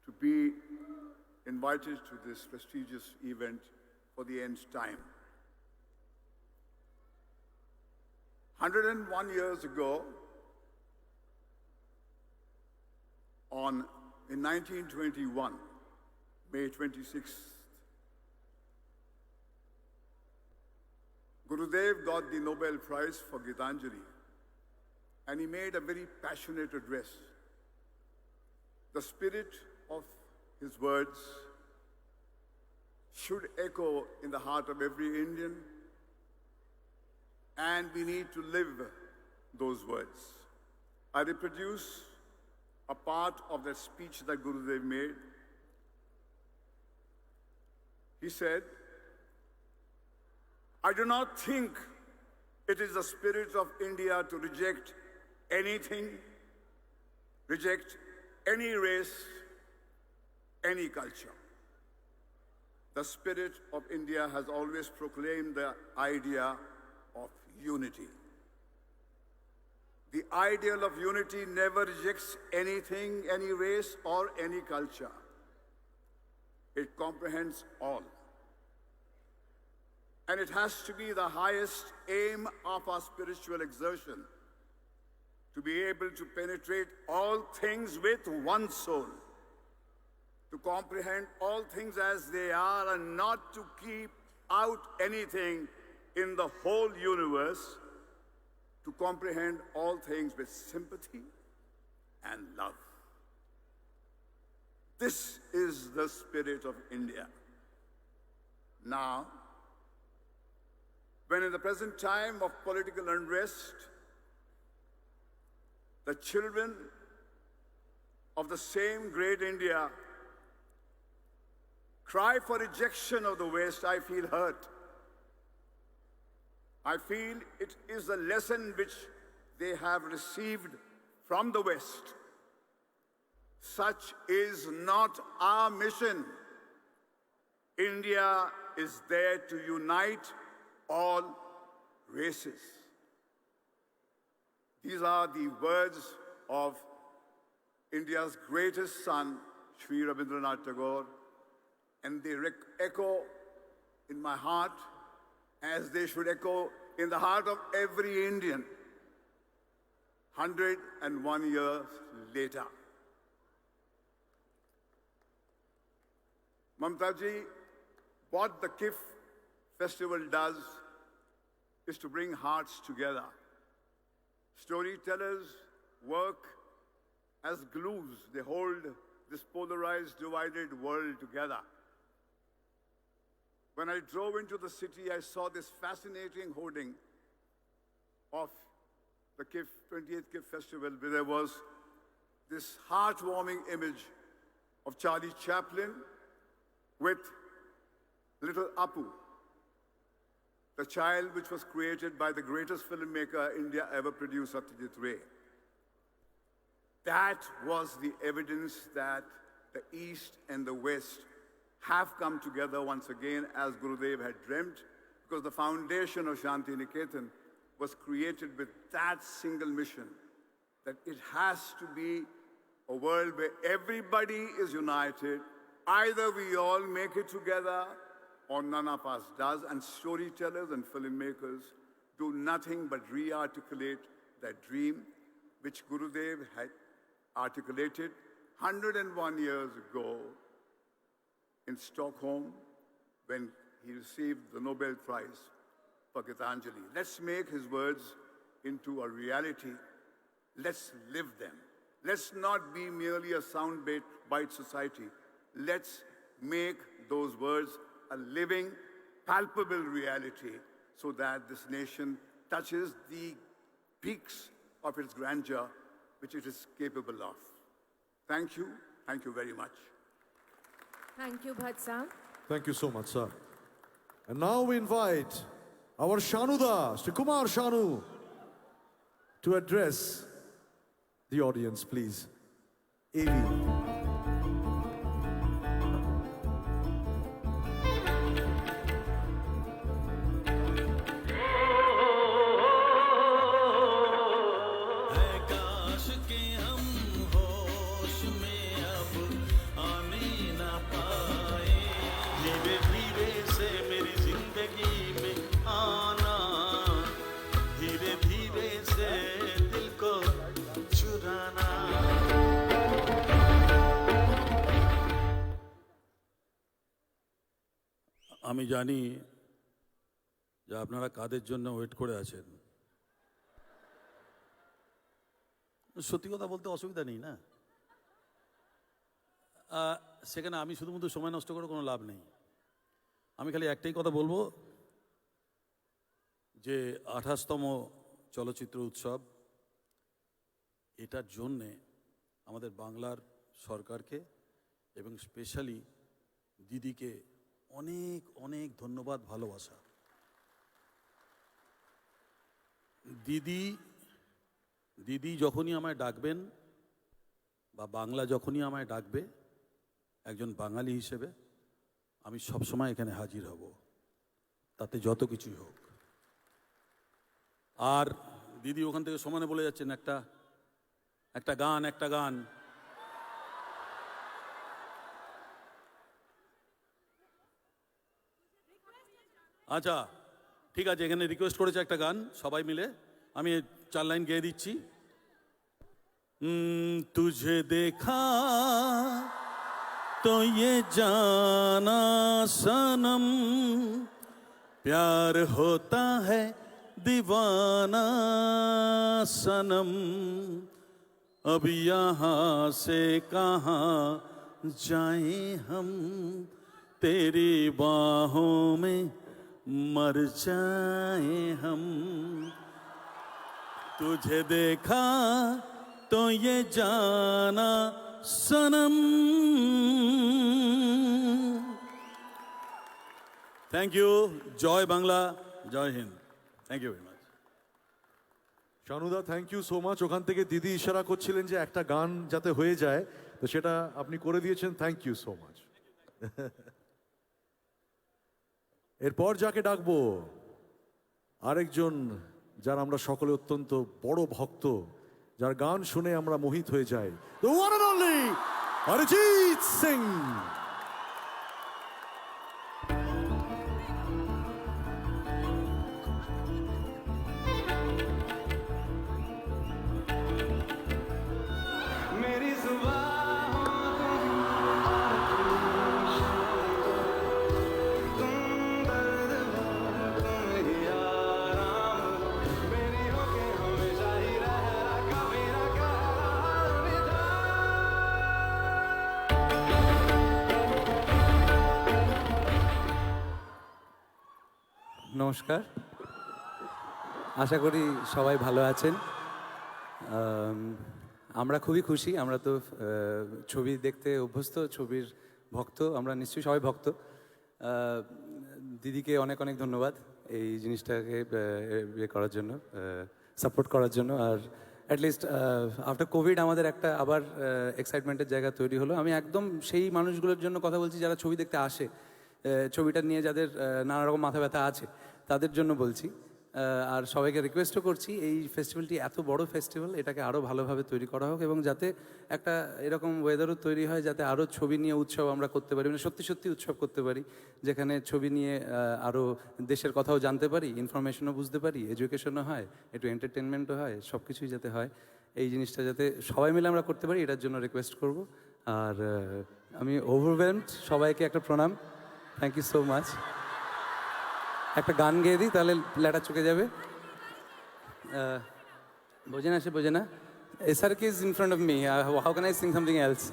to be invited to this prestigious event for the nth time. 101 years ago, in 1921, May 26th, Gurudev got the Nobel Prize for Gitanjali, and he made a very passionate address. The spirit of his words should echo in the heart of every Indian, and we need to live those words. I reproduce a part of that speech that Gurudev made. He said, "I do not think it is the spirit of India to reject anything, reject any race, any culture. the spirit of India has always proclaimed the idea of unity. The ideal of unity never rejects anything, any race, or any culture. It comprehends all. And it has to be the highest aim of our spiritual exertion, to be able to penetrate all things with one soul, to comprehend all things as they are and not to keep out anything in the whole universe, to comprehend all things with sympathy and love. This is the spirit of India. Now, when in the present time of political unrest, the children of the same great India cry for rejection of the West, I feel hurt. I feel it is a lesson which they have received from the West. Such is not our mission. India is there to unite all races. These are the words of India's greatest son, Shri Rabindranath Tagore, and they echo in my heart as they should echo in the heart of every Indian 101 years later. Mamta ji, what the KIF festival does is to bring hearts together. Storytellers work as glues. They hold this polarized, divided world together. When I drove into the city, I saw this fascinating hoarding of the 28th KIF Festival, where there was this heartwarming image of Charlie Chaplin with little Apu, the child which was created by the greatest filmmaker India ever produced, Satyajit Ray. That was the evidence that the East and the West have come together once again as Gurudev had dreamt, because the foundation of Shanti Niketan was created with that single mission, that it has to be a world where everybody is united. Either we all make it together or none of us does, and storytellers and filmmakers do nothing but re-articulate that dream which Gurudev had articulated 101 years ago in Stockholm when he received the Nobel Prize for Gitanjali. Let's make his words into a reality. Let's live them. Let's not be merely a soundbite society. Let's make those words a living, palpable reality so that this nation touches the peaks of its grandeur which it is capable of. Thank you. Thank you very much. Thank you, Bhatsa. Thank you so much, sir. And now we invite our Shanuda, Sri Kumar Shanu, to address the audience, please. AV. আমি জানি যে আপনারা কাদের জন্য wait করে আছেন। সত্যি কথা বলতে অসুবিধা নেই না, সেখানে আমি শুধুমাত্র সময় নষ্ট করে কোনো লাভ নেই। আমি খালি একটাই কথা বলবো যে 28তম চলচ্চিত্র উৎসব, এটার জন্যে আমাদের বাংলার সরকারকে এবং স্পেশালি দিদিকে অনেক অনেক ধন্যবাদ, ভালোবাসা। দিদি যখনই আমায় ডাকবেন বা বাংলা যখনই আমায় ডাকবে একজন বাঙালি হিসেবে, আমি সবসময় এখানে হাজির হব, তাতে যত কিছুই হোক। আর দিদি ওখান থেকে সমানে বলে যাচ্ছেন একটা গান। আচ্ছা ঠিক আছে, এখানে রিকোয়েস্ট করেছে একটা গান, সবাই মিলে আমি 4 লাইন গেয়ে দিচ্ছি। तुझे देखा तो ये जाना सनम, प्यार होता है दीवाना सनम, अब यहाँ से कहाँ जाएं हम, तेरी बाहों में मर जाएं हम। तुझे देखा तो ये जाना सनम। Thank you. जय बांग्ला, जय हिंद। थैंक यू वेरी माच। শানুদা থ্যাংক ইউ সো মাচ। ওখান থেকে দিদি ইশারা করছিলেন যে একটা গান যাতে হয়ে যায়, তো সেটা আপনি করে দিয়েছেন, থ্যাংক ইউ সো মাচ। এরপর যাকে ডাকবো আরেকজন যার আমরা সকলে অত্যন্ত বড় ভক্ত, যার গান শুনে আমরা মোহিত হয়ে যাই, the one and only Arijit Singh. নমস্কার, আশা করি সবাই ভালো আছেন। আমরা খুবই খুশি, আমরা তো ছবি দেখতে অভ্যস্ত, ছবির ভক্ত, আমরা নিশ্চয়ই সবাই ভক্ত। দিদিকে অনেক অনেক ধন্যবাদ এই জিনিসটাকে করার জন্য, সাপোর্ট করার জন্য। আর অ্যাটলিস্ট আফটার কোভিড আমাদের একটা আবার এক্সাইটমেন্টের জায়গা তৈরি হলো। আমি একদম সেই মানুষগুলোর জন্য কথা বলছি যারা ছবি দেখতে আসে, ছবিটা নিয়ে যাদের নানা রকম মাথা ব্যথা আছে, তাদের জন্য বলছি। আর সবাইকে রিকোয়েস্টও করছি, এই ফেস্টিভ্যালটি এত বড় ফেস্টিভ্যাল, এটাকে আরও ভালোভাবে তৈরি করা হোক এবং যাতে একটা এরকম ওয়েদারও তৈরি হয় যাতে আরও ছবি নিয়ে উৎসব আমরা করতে পারি, মানে সত্যি সত্যি উৎসব করতে পারি, যেখানে ছবি নিয়ে আরও দেশের কথাও জানতে পারি, ইনফরমেশনও বুঝতে পারি, এডুকেশনও হয়, একটু এন্টারটেনমেন্টও হয়, সব কিছুই যাতে হয়। এই জিনিসটা যাতে সবাই মিলে আমরা করতে পারি, এটার জন্য রিকোয়েস্ট করব। আর আমি ওভারওয়েলমড, সবাইকে একটা প্রণাম, থ্যাংক ইউ সো মাচ। একটা গান গেয়ে দিই, তাহলে লেটা চুকে যাবে। বোঝে না, সে বোঝে না। SRK is in front of me. How can I sing something else?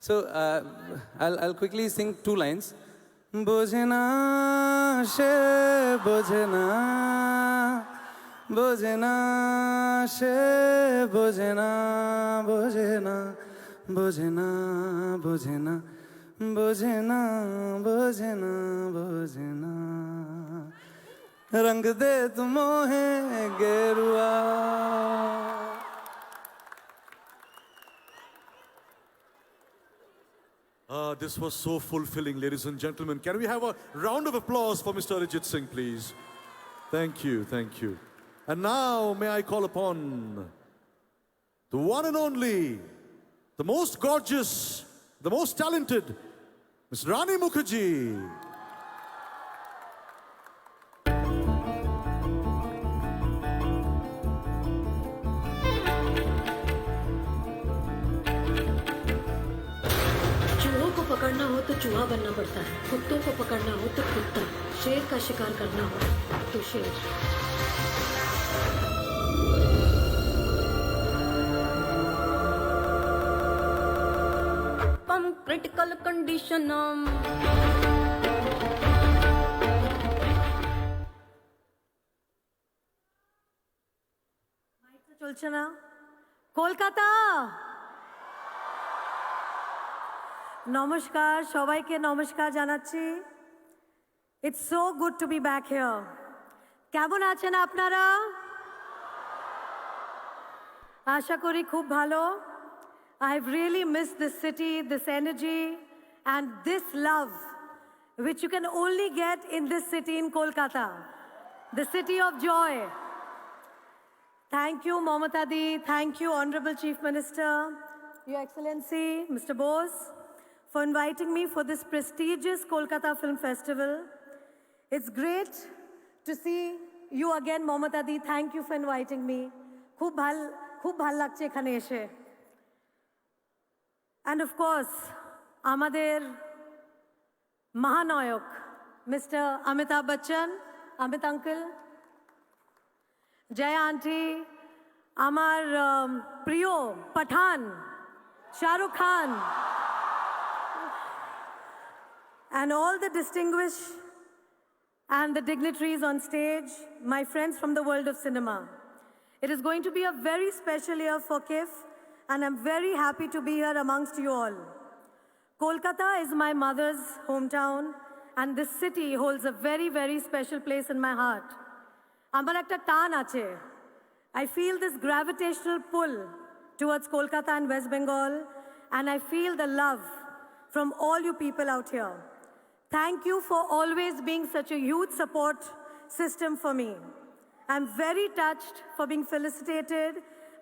So I'll quickly sing 2 lines. বোঝে না সে বোঝে না, বোঝে না সে বোঝে না, বোঝে না, বোঝে না, বোঝে না, বোঝে না, বোঝে না, বোঝে না, রঙ দে তুমোহে গেরুয়া। This was so fulfilling, ladies and gentlemen. Can we have a round of applause for Mr. Arijit Singh, please? Thank you, thank you. And now may I call upon the one and only, the most gorgeous, the most talented, Ms. Rani Mukherjee. चूहों को पकड़ना हो तो चूहा बनना पड़ता है, कुत्तों को पकड़ना हो तो कुत्ता, शेर का शिकार करना हो तो शेर। Critical condition. চলছে না? কলকাতা, নমস্কার, সবাইকে নমস্কার জানাচ্ছি। It's so good to be back here. কেমন আছেন আপনারা? আশা করি খুব ভালো। I've really missed this city, this energy, and this love, which you can only get in this city in Kolkata, the city of joy. Thank you, Mamata Di. Thank you, Honorable Chief Minister, Your Excellency, Mr. Bose, for inviting me for this prestigious Kolkata Film Festival. It's great to see you again, Mamata Di. Thank you for inviting me. খুব ভাল লাগছে এখানে এসে। And of course, আমাদের মহানায়ক, Mr. Amitabh Bachchan, Amit Uncle, Jaya Auntie, আমার প্রিয় পাঠান, Shahrukh Khan, and all the distinguished and the dignitaries on stage, my friends from the world of cinema. It is going to be a very special year for KIF, and I'm very happy to be here amongst you all. Kolkata is my mother's hometown, and this city holds a very, very special place in my heart. Amar ekta taan ache. I feel this gravitational pull towards Kolkata and West Bengal, and I feel the love from all you people out here. Thank you for always being such a huge support system for me. I'm very touched for being felicitated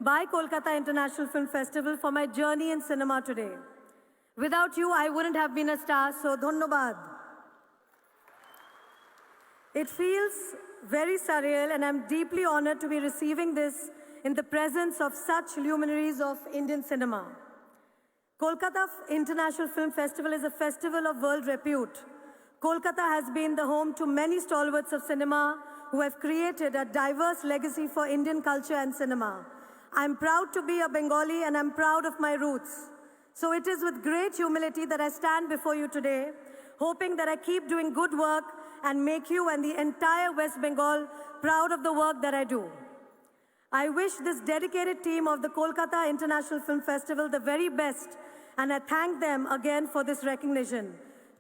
by Kolkata International Film Festival for my journey in cinema today. Without you, I wouldn't have been a star, so dhonnobad. It feels very surreal, and I'm deeply honored to be receiving this in the presence of such luminaries of Indian cinema. Kolkata International Film Festival is a festival of world repute. Kolkata has been the home to many stalwarts of cinema who have created a diverse legacy for Indian culture and cinema. I'm proud to be a Bengali, and I'm proud of my roots. So it is with great humility that I stand before you today, hoping that I keep doing good work and make you and the entire West Bengal proud of the work that I do. I wish this dedicated team of the Kolkata International Film Festival the very best, and I thank them again for this recognition.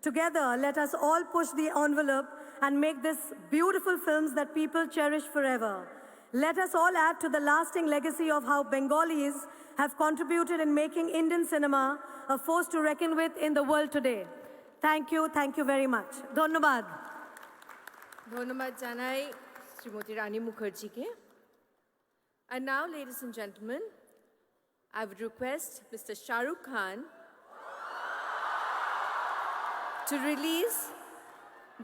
Together, let us all push the envelope and make this beautiful films that people cherish forever. Let us all add to the lasting legacy of how Bengalis have contributed in making Indian cinema a force to reckon with in the world today. Thank you very much. Dhonnobad. ধন্যবাদ জানাই শ্রীমতী রানী মুখার্জিকে। And now, ladies and gentlemen, I would request Mr. Shahrukh Khan to release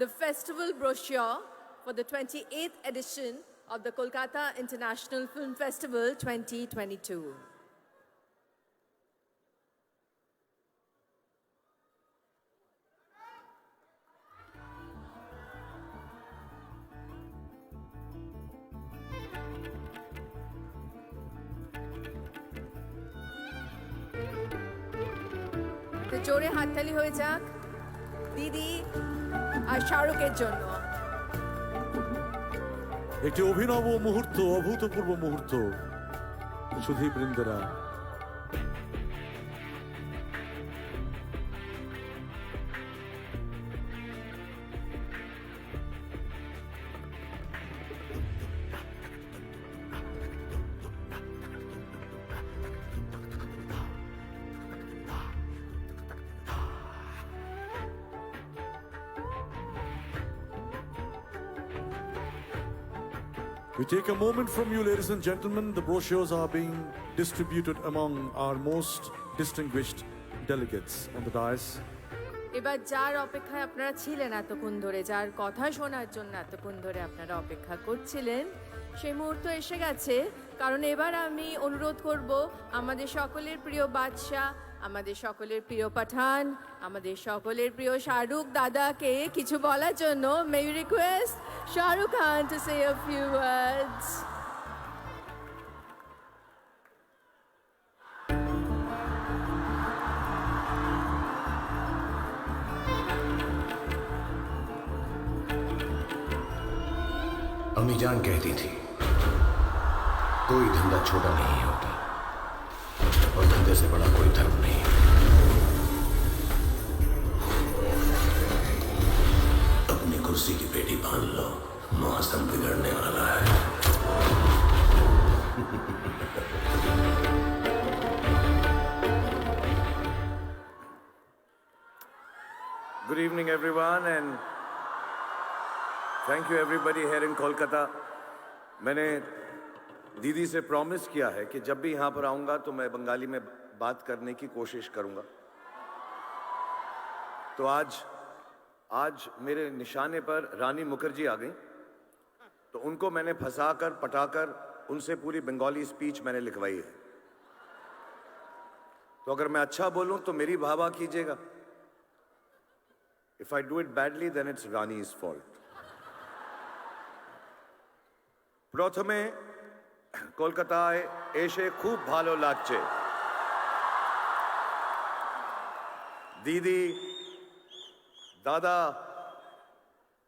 the festival brochure for the 28th edition of the Kolkata International Film Festival 2022. তো জোরে হাততালি হয়ে যাক দিদি আর শাহরুখের জন্য। একটি অভিনব মুহূর্ত, অভূতপূর্ব মুহূর্ত। Sudhir বৃন্দেরা, we take a moment from you, ladies and gentlemen. The brochures are being distributed among our most distinguished delegates on the dais. এবার যার অপেক্ষায় আপনারা ছিলেন এতক্ষণ ধরে, যার কথা শোনার জন্য এতক্ষণ ধরে আপনারা অপেক্ষা করছিলেন, সেই মুহূর্ত এসে গেছে। কারণ এবার আমি অনুরোধ করব আমাদের সকলের প্রিয় বাদশা, আমাদের সকলের প্রিয় পাঠান, আমাদের সকলের প্রিয় শাহরুখ দাদাকে কিছু বলার জন্য। May we request Shahrukh Khan to say a few words. अम्मी जान कहती थी कोई धंधा छोटा नहीं होता और धंधे से बड़ा कोई धर्म नहीं। अपनी कुर्सी की पेटी बांध लो, मौसम बिगड़ने वाला है। Good evening, everyone, and thank you everybody here in Kolkata. मैंने दीदी से प्रॉमिस किया है कि जब भी यहाँ पर आऊँगा तो मैं बंगाली में बात करने की कोशिश करूँगा। तो आज मेरे निशाने पर रानी मुखर्जी आ गई, तो उनको मैंने फंसाकर पटाकर उनसे पूरी बंगाली स्पीच मैंने लिखवाई है। तो अगर मैं अच्छा बोलूं तो मेरी वाह कीजिएगा। If I do it badly, then it's Rani's fault. প্রথমে কলকাতায় এসে খুব ভালো লাগছে। দিদি, দাদা,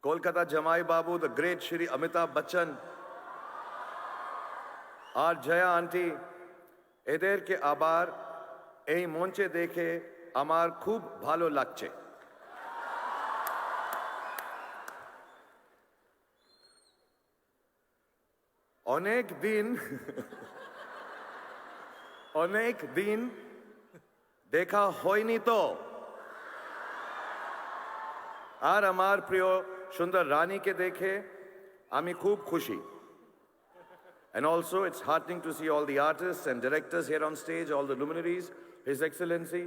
কলকাতা জামাই বাবু, the great Shri Amitabh Bachchan, R Jaya aunty, এদেরকে আবার এই মঞ্চে দেখে আমার খুব ভালো লাগছে। অনেক দিন দেখা হয়নি তো, আর আমার প্রিয় সুন্দর রানীকে দেখে আমি খুব খুশি। And also it's heartening to see all the artists and directors here on stage, all the luminaries, His Excellency,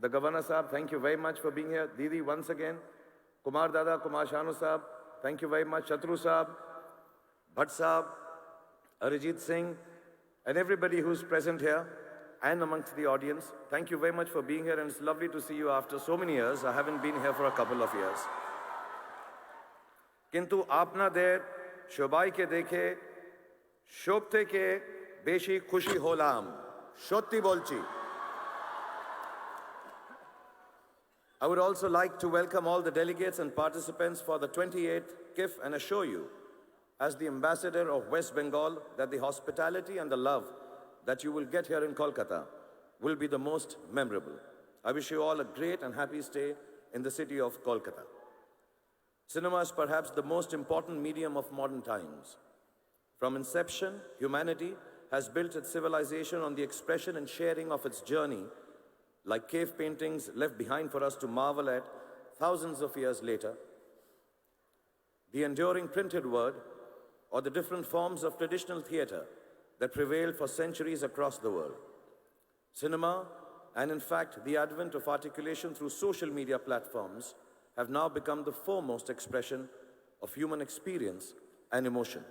the Governor Sahab, thank you very much for being here. Didi, once again, Kumar Dada, Kumar Shanu Sahab, thank you very much. Chatru Sahab, Bhatt Sahab, Arijit Singh, and everybody who's present here and amongst the audience, thank you very much for being here, and it's lovely to see you after so many years. I haven't been here for a couple of years. কিন্তু আপনাদের সবাইকে দেখে সব থেকে বেশি খুশি হলাম, সত্যি বলছি। I would also like to welcome all the delegates and participants for the 28th KIF and assure you, as the ambassador of West Bengal, that the hospitality and the love that you will get here in Kolkata will be the most memorable. I wish you all a great and happy stay in the city of Kolkata. Cinema is perhaps the most important medium of modern times. From inception, humanity has built its civilization on the expression and sharing of its journey, like cave paintings left behind for us to marvel at thousands of years later. The enduring printed word, or the different forms of traditional theater that prevailed for centuries across the world. Cinema, and in fact the advent of articulation through social media platforms, have now become the foremost expression of human experience and emotion.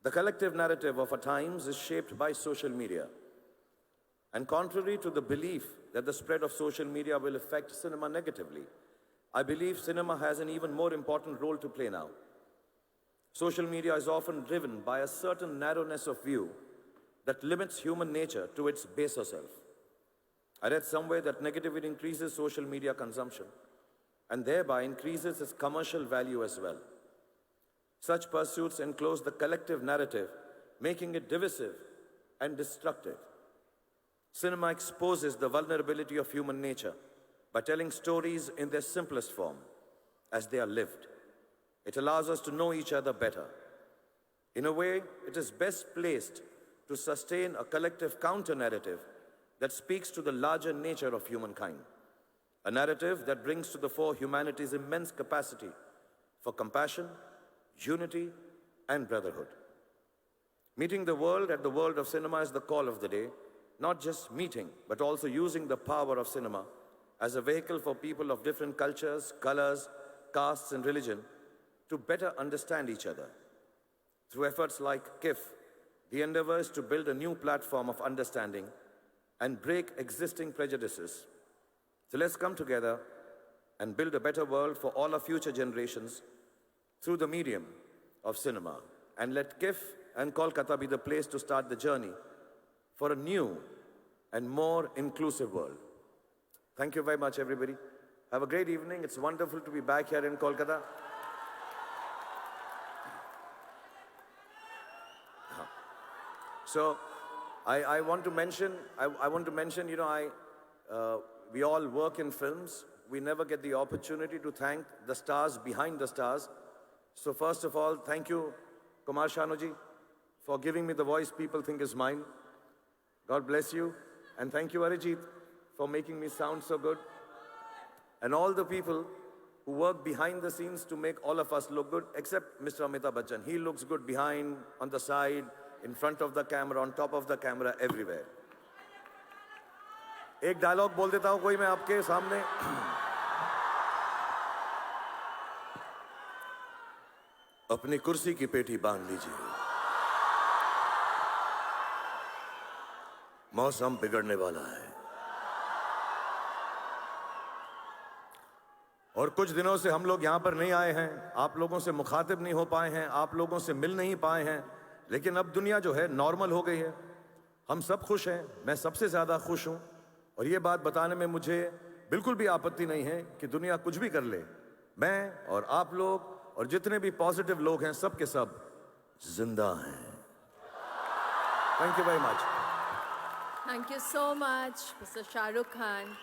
The collective narrative of our times is shaped by social media. And contrary to the belief that the spread of social media will affect cinema negatively, I believe cinema has an even more important role to play now. Social media is often driven by a certain narrowness of view that limits human nature to its baser self. I read somewhere that negativity increases social media consumption and thereby increases its commercial value as well. Such pursuits enclose the collective narrative, making it divisive and destructive. Cinema exposes the vulnerability of human nature by telling stories in their simplest form, as they are lived. It allows us to know each other better. In a way, it is best placed to sustain a collective counter-narrative that speaks to the larger nature of humankind. A narrative that brings to the fore humanity's immense capacity for compassion, unity, and brotherhood. Meeting the world at the world of cinema is the call of the day, not just meeting, but also using the power of cinema as a vehicle for people of different cultures, colors, castes, and religion to better understand each other. Through efforts like KIF, the endeavor is to build a new platform of understanding and break existing prejudices. So let's come together and build a better world for all our future generations through the medium of cinema. And let KIF and Kolkata be the place to start the journey for a new and more inclusive world. Thank you very much, everybody. Have a great evening. It's wonderful to be back here in Kolkata. So I want to mention, you know, we all work in films. We never get the opportunity to thank the stars behind the stars. So first of all, thank you, Kumar Shanuji, for giving me the voice people think is mine. God bless you. And thank you, Arijit, for making me sound so good. and all the people who work behind the scenes to make all of us look good, except Mr. Amitabh Bachchan. He looks good behind, on the side, in front of the camera, on top of the camera, everywhere. एक dialogue बोल देता हूं कोई मैं आपके सामने. अपनी कुर्सी की पेटी बांध लीजिए. मौसम बिगड़ने वाला है. और कुछ दिनों से हम लोग यहां पर नहीं आए हैं, आप लोगों से मुखातिब नहीं हो पाए हैं, आप लोगों से मिल नहीं पाए हैं, लेकिन अब दुनिया जो है नॉर्मल हो गई है. हम सब खुश हैं, मैं सबसे ज्यादा खुश हूं. और ये बात बताने में मुझे बिल्कुल भी आपत्ति नहीं है कि दुनिया कुछ भी कर ले, मैं और आप लोग और जितने भी पॉजिटिव लोग हैं सब के सब जिंदा हैं. Thank you very much. Thank you so much, Mr. Shah Rukh Khan.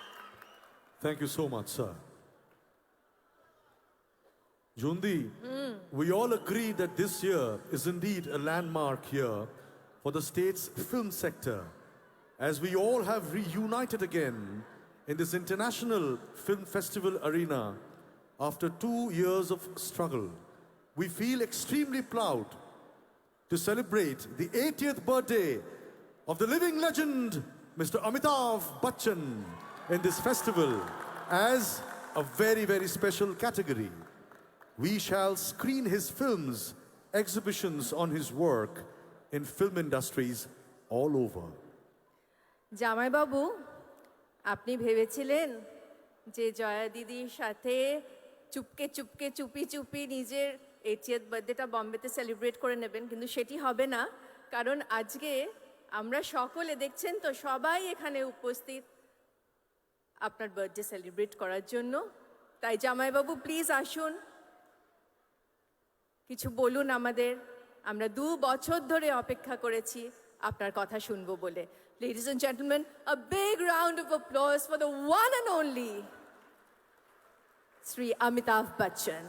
Thank you so much, sir. Jundi, we all agree that this year is indeed a landmark year for the state's film sector, as we all have reunited again in this international film festival arena after 2 years of struggle. We feel extremely proud to celebrate the 80th birthday of the living legend, Mr. Amitabh Bachchan, in this festival as a very, very special category. We shall screen his films, exhibitions on his work in film industries all over. জামাই বাবু, আপনি ভেবেছিলেন যে জয়া দিদির সাথে চুপকে চুপকে চুপি চুপি নিজের 80th বার্থডেটা বম্বেতে celebrate করে নেবেন, কিন্তু সেটি হবে না, কারণ আজকে আমরা সকলে দেখছেন তো সবাই এখানে উপস্থিত আপনার বার্থডে সেলিব্রেট করার জন্য. তাই জামাইবাবু প্লিজ আসুন, কিছু বলুন আমাদের. আমরা 2 বছর ধরে অপেক্ষা করেছি আপনার কথা শুনবো বলে. Ladies and gentlemen, a big round of applause for the one and only Sri Amitabh Bachchan.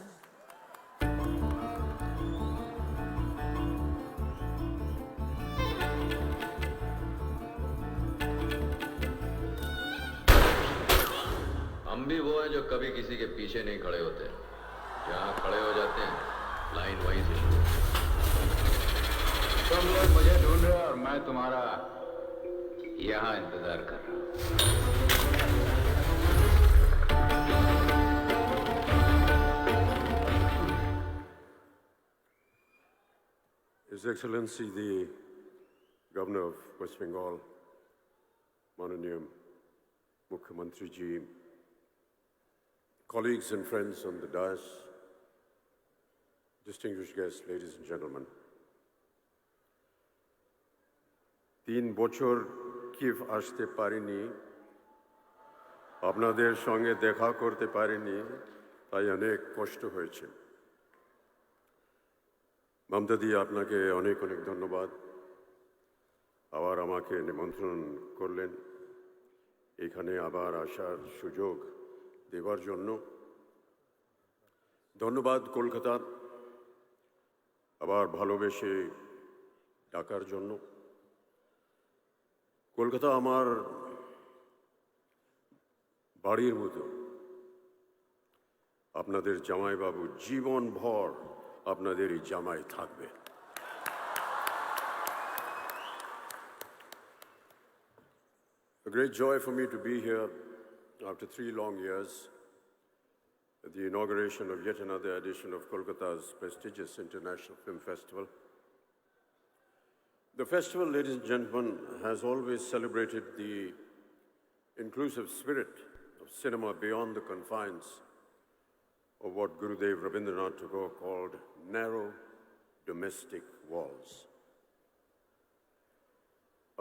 हम भी वो हैं जो कभी किसी के पीछे नहीं खड़े होते, जहाँ खड़े हो जाते हैं लाइन वहीं से शुरू. तुम लोग मुझे ढूंढ रहे हो और मैं तुम्हारा यहाँ इंतजार कर रहा हूँ. His Excellency the Governor of West Bengal, Mananiya Mukhyamantri Ji, colleagues and friends on the dais, distinguished guests, ladies and gentlemen. 3 বছর কিভ আসতে পারিনি, আপনাদের সঙ্গে দেখা করতে পারিনি, তাই অনেক কষ্ট হয়েছে. মমতা দি, আপনাকে অনেক অনেক ধন্যবাদ. আবার আমাকে নিমন্ত্রণ করলেন এখানে আবার আসার সুযোগ দেওয়ার জন্য. ধন্যবাদ কলকাতা আবার ভালোবেসে ডাকার জন্য. কলকাতা আমার বাড়ির মতো. আপনাদের জামাইবাবু জীবনভর আপনাদেরই জামাই থাকবে. A great joy for me to be here after 3 long years at the inauguration of yet another edition of Kolkata's prestigious International Film Festival. The festival, ladies and gentlemen, has always celebrated the inclusive spirit of cinema beyond the confines of what Gurudev Rabindranath Tagore called narrow domestic walls.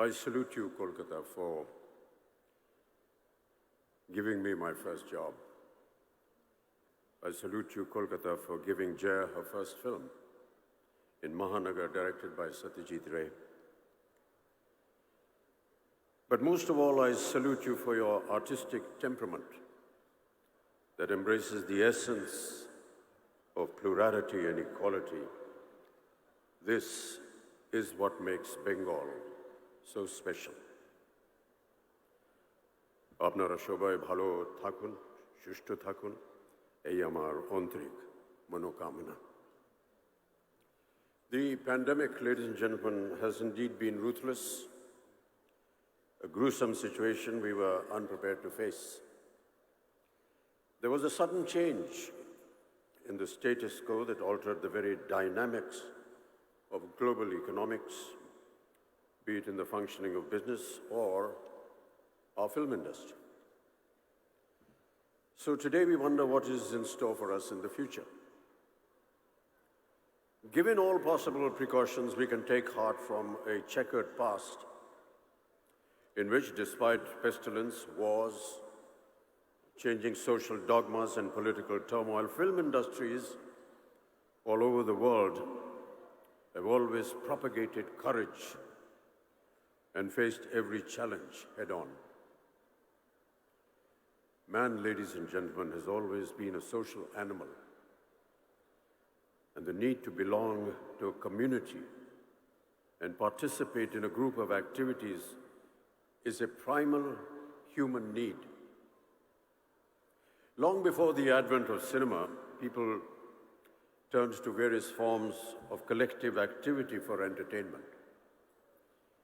I salute you, Kolkata, for giving me my first job. I salute you, Kolkata, for giving Jaya her first film in Mahanagar, directed by Satyajit Ray. But most of all, I salute you for your artistic temperament that embraces the essence of plurality and equality. This is what makes Bengal so special. আপনারা সবাই ভালো থাকুন, সুষ্ঠ থাকুন এই আমার আন্তরিক মনোকামনা। The pandemic, ladies and gentlemen, has indeed been ruthless, a gruesome situation we were unprepared to face. There was a sudden change in the status quo that altered the very dynamics of global economics, be it in the functioning of business or our film industry. So today we wonder what is in store for us in the future. Given all possible precautions, we can take heart from a checkered past in which, despite pestilence, wars, changing social dogmas and political turmoil, film industries all over the world have always propagated courage and faced every challenge head-on. Man, ladies and gentlemen, has always been a social animal, and the need to belong to a community and participate in a group of activities is a primal human need. Long before the advent of cinema, people turned to various forms of collective activity for entertainment,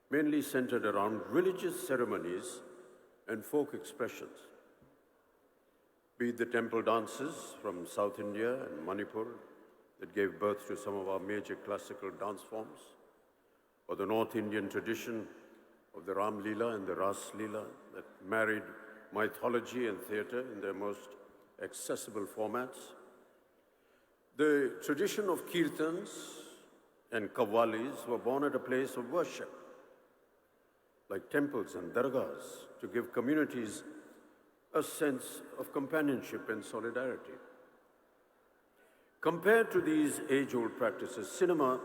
mainly centered around religious ceremonies and folk expressions. Be it the temple dances from South India and Manipur that gave birth to some of our major classical dance forms, or the North Indian tradition of the Ram Leela and the Ras Leela that married mythology and theatre in their most accessible formats. The tradition of kirtans and qawwalis were born at a place of worship, like temples and dargahs, to give communities a sense of companionship and solidarity. Compared to these age-old practices, cinema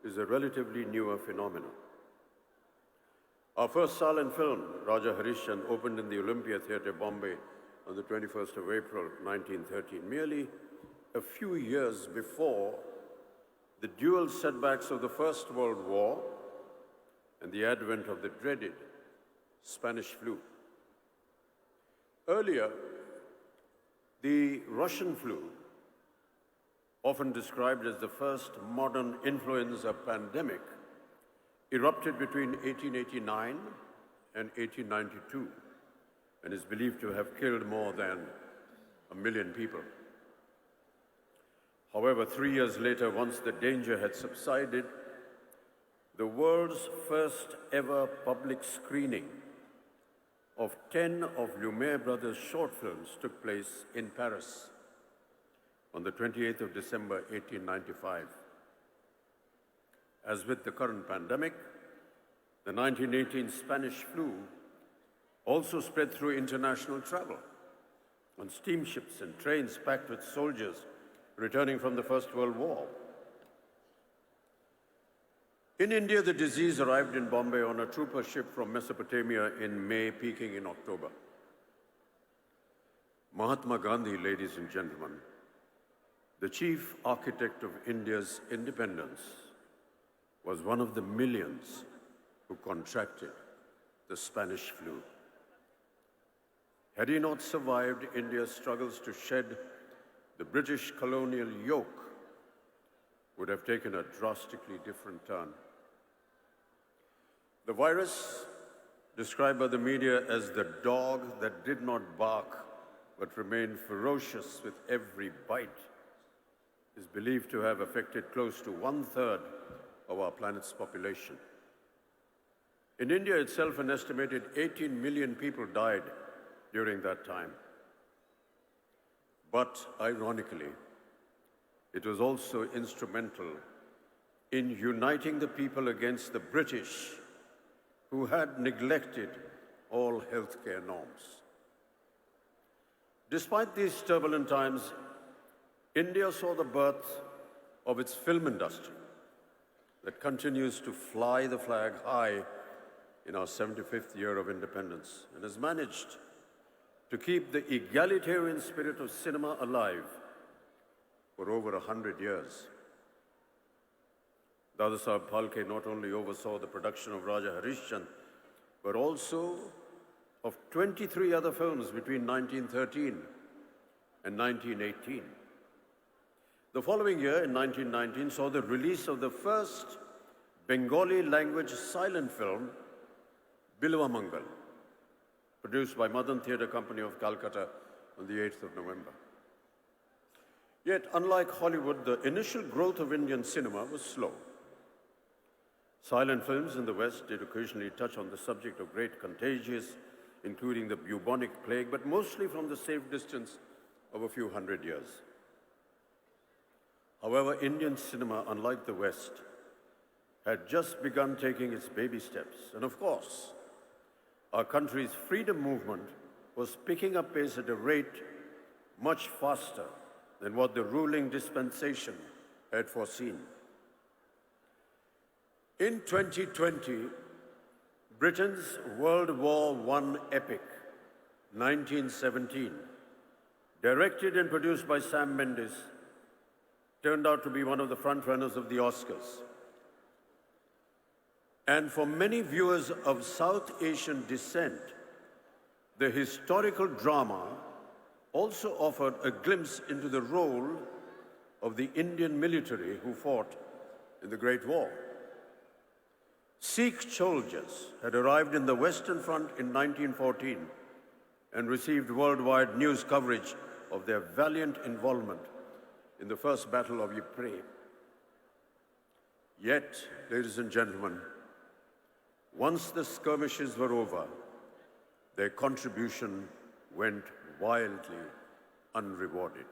is a relatively newer phenomenon. Our first silent film, Raja Harishchandra, opened in the Olympia Theatre, Bombay, on the 21st of April, 1913, merely a few years before the dual setbacks of the First World War and the advent of the dreaded Spanish flu. Earlier, the Russian flu, often described as the first modern influenza pandemic, erupted between 1889 and 1892 and is believed to have killed more than 1 million people. However, 3 years later, once the danger had subsided, the world's first ever public screening of 10 of Lumiere Brothers' short films took place in Paris on the 28th of December, 1895. As with the current pandemic, the 1918 Spanish flu also spread through international travel on steamships and trains packed with soldiers returning from the First World War. In India, the disease arrived in Bombay on a trooper ship from Mesopotamia in May, peaking in October. Mahatma Gandhi, ladies and gentlemen, the chief architect of India's independence, was one of the millions who contracted the Spanish flu. Had he not survived India's struggles to shed the British colonial yoke, would have taken a drastically different turn. The virus, described by the media as the dog that did not bark but remained ferocious with every bite, is believed to have affected close to 1/3 of our planet's population. In India itself, an estimated 18 million people died during that time. But ironically, it was also instrumental in uniting the people against the British, who had neglected all healthcare norms. Despite these turbulent times, India saw the birth of its film industry that continues to fly the flag high in our 75th year of independence and has managed to keep the egalitarian spirit of cinema alive for over 100 years. Dadasaheb Phalke not only oversaw the production of Raja Harishchandra, but also of 23 other films between 1913 and 1918. The following year, in 1919, saw the release of the first Bengali language silent film, Bilwa Mangal, produced by Madan Theatre Company of Calcutta on the 8th of November. Yet, unlike Hollywood, the initial growth of Indian cinema was slow. Silent films in the West did occasionally touch on the subject of great contagions, including the bubonic plague, but mostly from the safe distance of a few hundred years. However, Indian cinema, unlike the West, had just begun taking its baby steps. And of course, our country's freedom movement was picking up pace at a rate much faster than what the ruling dispensation had foreseen. In 2020, Britain's World War I epic, 1917, directed and produced by Sam Mendes, turned out to be one of the frontrunners of the Oscars. And for many viewers of South Asian descent, the historical drama also offered a glimpse into the role of the Indian military who fought in the Great War. Sikh soldiers had arrived in the Western Front in 1914 and received worldwide news coverage of their valiant involvement in the First Battle of Ypres. Yet, ladies and gentlemen, once the skirmishes were over, their contribution went wildly unrewarded.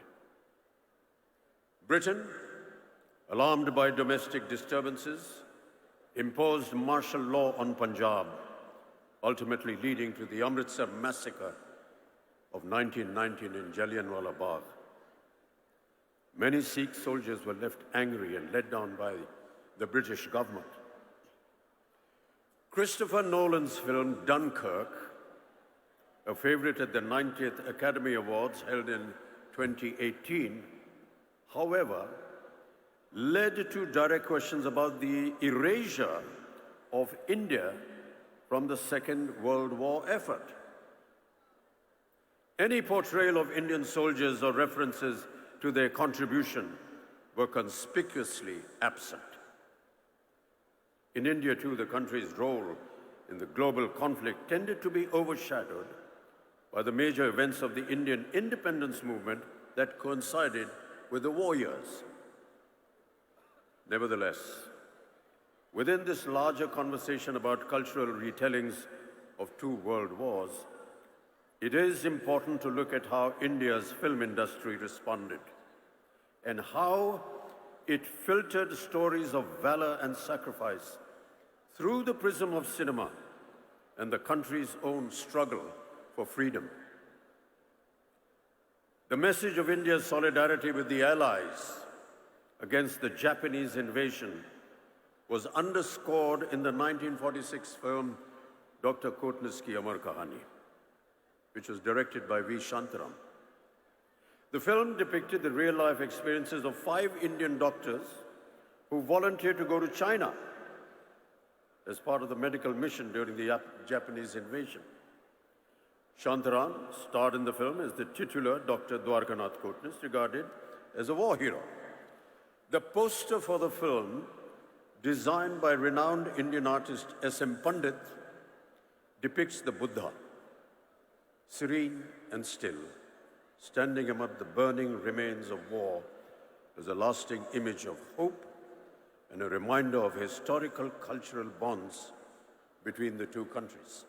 Britain, alarmed by domestic disturbances, imposed martial law on Punjab, ultimately leading to the Amritsar massacre of 1919 in Jallianwala Bagh. Many Sikh soldiers were left angry and let down by the British government. Christopher Nolan's film Dunkirk, a favorite at the 90th Academy Awards held in 2018, however, led to direct questions about the erasure of India from the Second World War effort. Any portrayal of Indian soldiers or references to their contribution were conspicuously absent. In India, too, the country's role in the global conflict tended to be overshadowed by the major events of the Indian independence movement that coincided with the war years. Nevertheless, within this larger conversation about cultural retellings of two world wars, it is important to look at how India's film industry responded and how it filtered stories of valor and sacrifice through the prism of cinema and the country's own struggle for freedom. The message of India's solidarity with the Allies against the Japanese invasion was underscored in the 1946 film Dr. Kotnis Ki Amar Kahani, which was directed by V. Shantaram. The film depicted the real-life experiences of 5 Indian doctors who volunteered to go to China as part of the medical mission during the Japanese invasion. Shantaram starred in the film as the titular Dr. Dwarkanath Kotnis, regarded as a war hero. The poster for the film, designed by renowned Indian artist S.M. Pandit, depicts the Buddha, serene and still, standing amid the burning remains of war as a lasting image of hope and a reminder of historical cultural bonds between the two countries.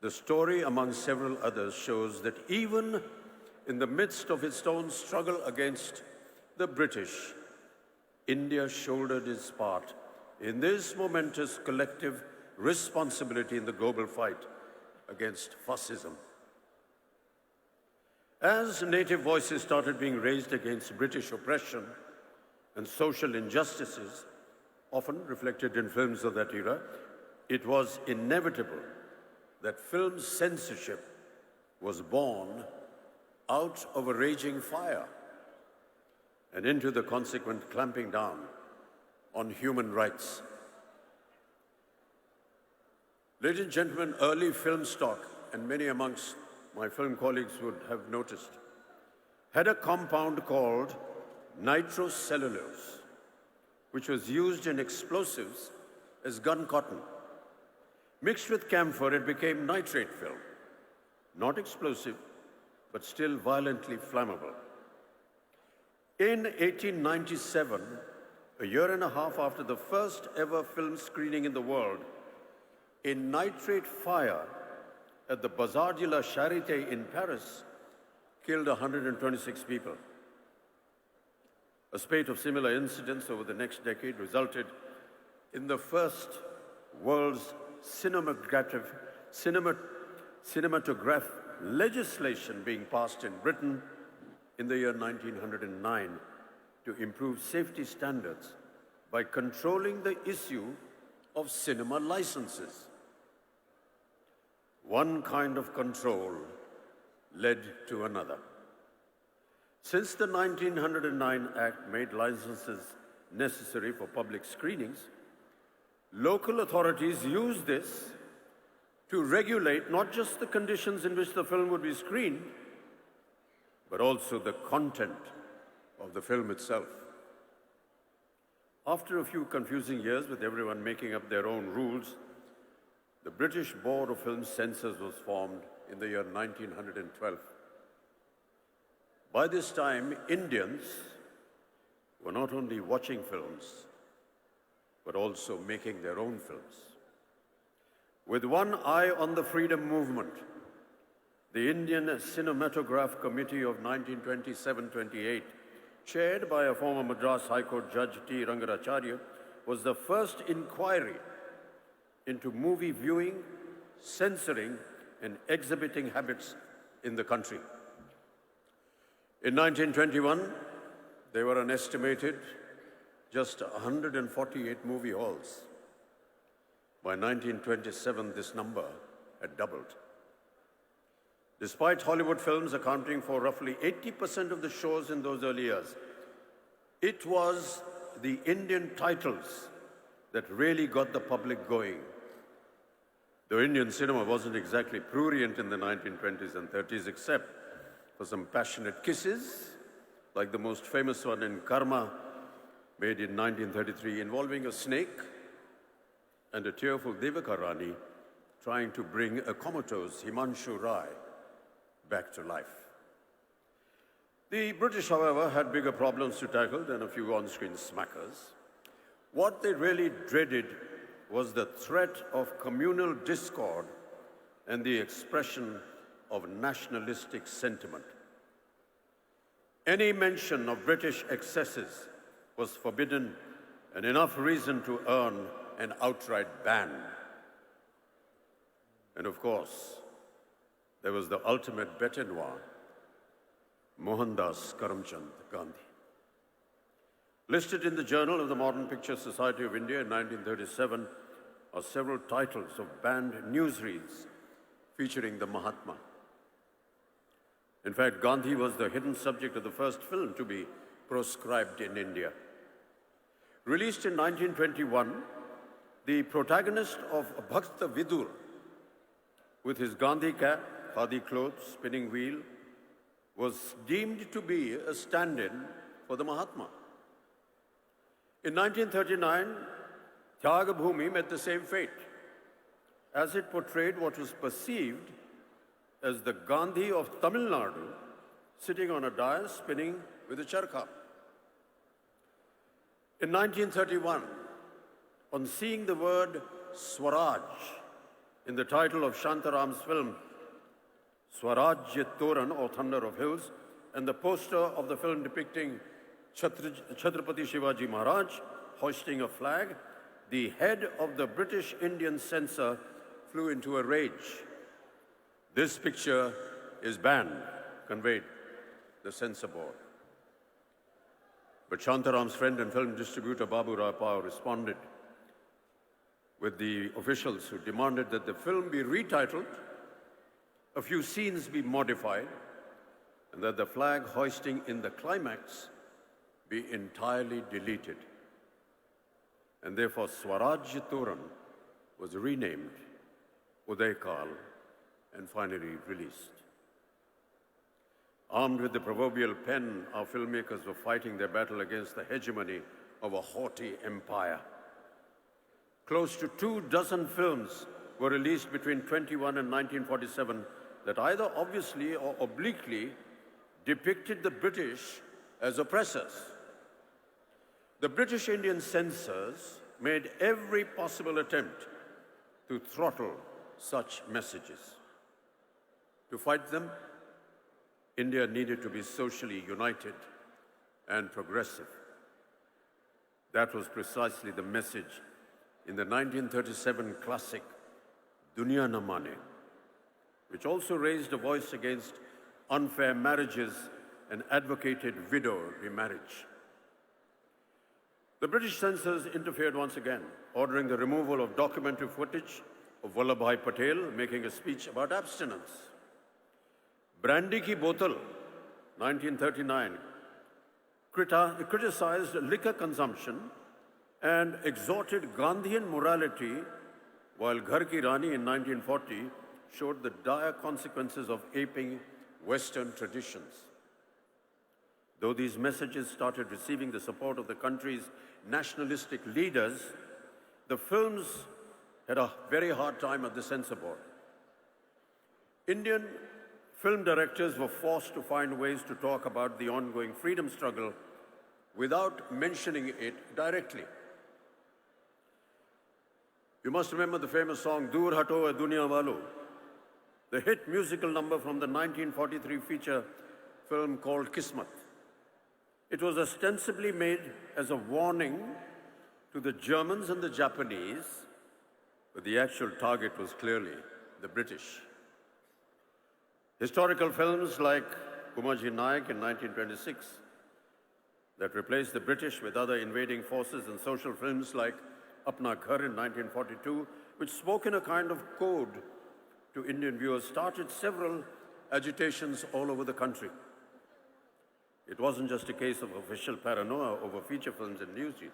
The story, among several others, shows that even in the midst of its own struggle against the British, India shouldered its part in this momentous collective responsibility in the global fight against fascism. As native voices started being raised against British oppression and social injustices, often reflected in films of that era, it was inevitable that film censorship was born out of a raging fire and into the consequent clamping down on human rights. Ladies and gentlemen, early film stock, and many amongst my film colleagues would have noticed, had a compound called nitrocellulose, which was used in explosives as gun cotton. Mixed with camphor, it became nitrate film. Not explosive, but still violently flammable. In 1897, a year and a half after the first ever film screening in the world, a nitrate fire at the Bazar de la Charité in Paris killed 126 people. A spate of similar incidents over the next decade resulted in the first world's cinematograph legislation being passed in Britain in the year 1909 to improve safety standards by controlling the issue of cinema licenses. One kind of control led to another. Since the 1909 Act made licenses necessary for public screenings, local authorities used this to regulate not just the conditions in which the film would be screened, but also the content of the film itself. After a few confusing years with everyone making up their own rules, the British Board of Film Censors was formed in the year 1912. By this time, Indians were not only watching films, but also making their own films. With one eye on the freedom movement, the Indian Cinematograph Committee of 1927-28, chaired by a former Madras High Court Judge T. Rangaracharya, was the first inquiry into movie viewing, censoring, and exhibiting habits in the country. In 1921, there were an estimated just 148 movie halls. By 1927, this number had doubled. Despite Hollywood films accounting for roughly 80% of the shows in those early years, it was the Indian titles that really got the public going. Though Indian cinema wasn't exactly prurient in the 1920s and 30s, except for some passionate kisses, like the most famous one in Karma, made in 1933, involving a snake and a tearful Devaka Rani trying to bring a comatose Himanshu Rai back to life. The British, however, had bigger problems to tackle than a few on-screen smackers. What they really dreaded was the threat of communal discord and the expression of nationalistic sentiment. Any mention of British excesses was forbidden, and enough reason to earn an outright ban. And of course, there was the ultimate bête noire, Mohandas Karamchand Gandhi. Listed in the Journal of the Modern Picture Society of India in 1937 are several titles of banned newsreels featuring the Mahatma. In fact, Gandhi was the hidden subject of the first film to be proscribed in India. Released in 1921, the protagonist of Bhakta Vidur, with his Gandhi cap, khadi clothes, spinning wheel, was deemed to be a stand-in for the Mahatma. In 1939, Tyag Bhumi met the same fate, as it portrayed what was perceived as the Gandhi of Tamil Nadu sitting on a dais spinning with a charkha. In 1931, on seeing the word Swaraj in the title of Shantaram's film, Swarajya Toran, or Thunder of Hills, and the poster of the film depicting Chhatrapati Shivaji Maharaj hoisting a flag, the head of the British Indian censor flew into a rage. This picture is banned, conveyed the censor board. But Shantaram's friend and film distributor Babu Rai Pao responded with the officials who demanded that the film be retitled, a few scenes be modified, and that the flag hoisting in the climax be entirely deleted. And therefore Swaraj Toran was renamed Uday Kal, and finally released. Armed with the proverbial pen, our filmmakers were fighting their battle against the hegemony of a haughty empire. Close to 24 films were released between 21 and 1947 that either obviously or obliquely depicted the British as oppressors. The British Indian censors made every possible attempt to throttle such messages. To fight them, India needed to be socially united and progressive. That was precisely the message in the 1937 classic Duniya Na Mane, which also raised a voice against unfair marriages and advocated widow remarriage. The British censors interfered once again, ordering the removal of documentary footage of Vallabhbhai Patel making a speech about abstinence. Brandy Ki Botal, 1939, criticized liquor consumption and exhorted Gandhian morality, while Ghar Ki Rani in 1940 showed the dire consequences of aping Western traditions. Though these messages started receiving the support of the country's nationalistic leaders, the films had a very hard time at the censor board. Indian film directors were forced to find ways to talk about the ongoing freedom struggle without mentioning it directly. You must remember the famous song, Dur Hato Hai Duniya Walo, the hit musical number from the 1943 feature film called Kismat. It was ostensibly made as a warning to the Germans and the Japanese, but the actual target was clearly the British. Historical films like Umaji Naik in 1926 that replaced the British with other invading forces, and social films like Apna Ghar in 1942, which spoke in a kind of code to Indian viewers, started several agitations all over the country. It wasn't just a case of official paranoia over feature films and newsreels.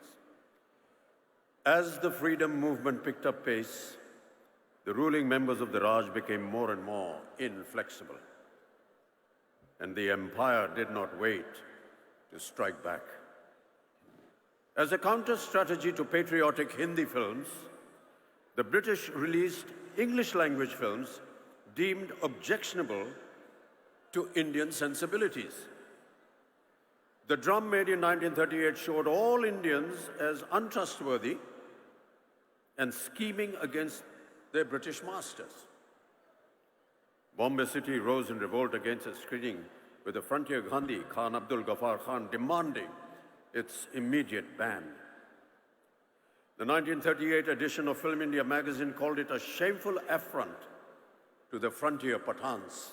As the freedom movement picked up pace, the ruling members of the Raj became more and more inflexible. And the empire did not wait to strike back. As a counter-strategy to patriotic Hindi films, the British released English-language films deemed objectionable to Indian sensibilities. The Drum made in 1938 showed all Indians as untrustworthy and scheming against their British masters. Bombay City rose in revolt against a screening with the frontier Gandhi, Khan Abdul Ghaffar Khan, demanding its immediate ban. The 1938 edition of Film India magazine called it a shameful affront to the frontier Pathans.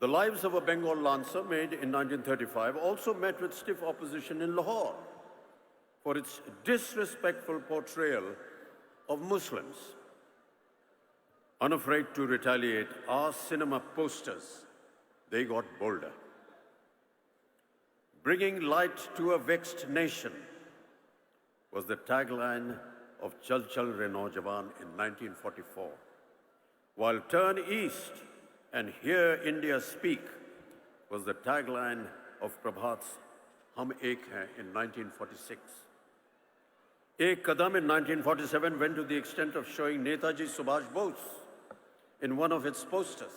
The Lives of a Bengal Lancer, made in 1935, also met with stiff opposition in Lahore for its disrespectful portrayal of Muslims. Unafraid to retaliate, our cinema posters, they got bolder. Bringing light to a vexed nation was the tagline of Chal Chal Re Naujawan in 1944. While Turn East and Hear India Speak was the tagline of Prabhat's Hum Ek Hain in 1946. Ek Kadam in 1947 went to the extent of showing Netaji Subhash Bose in one of its posters.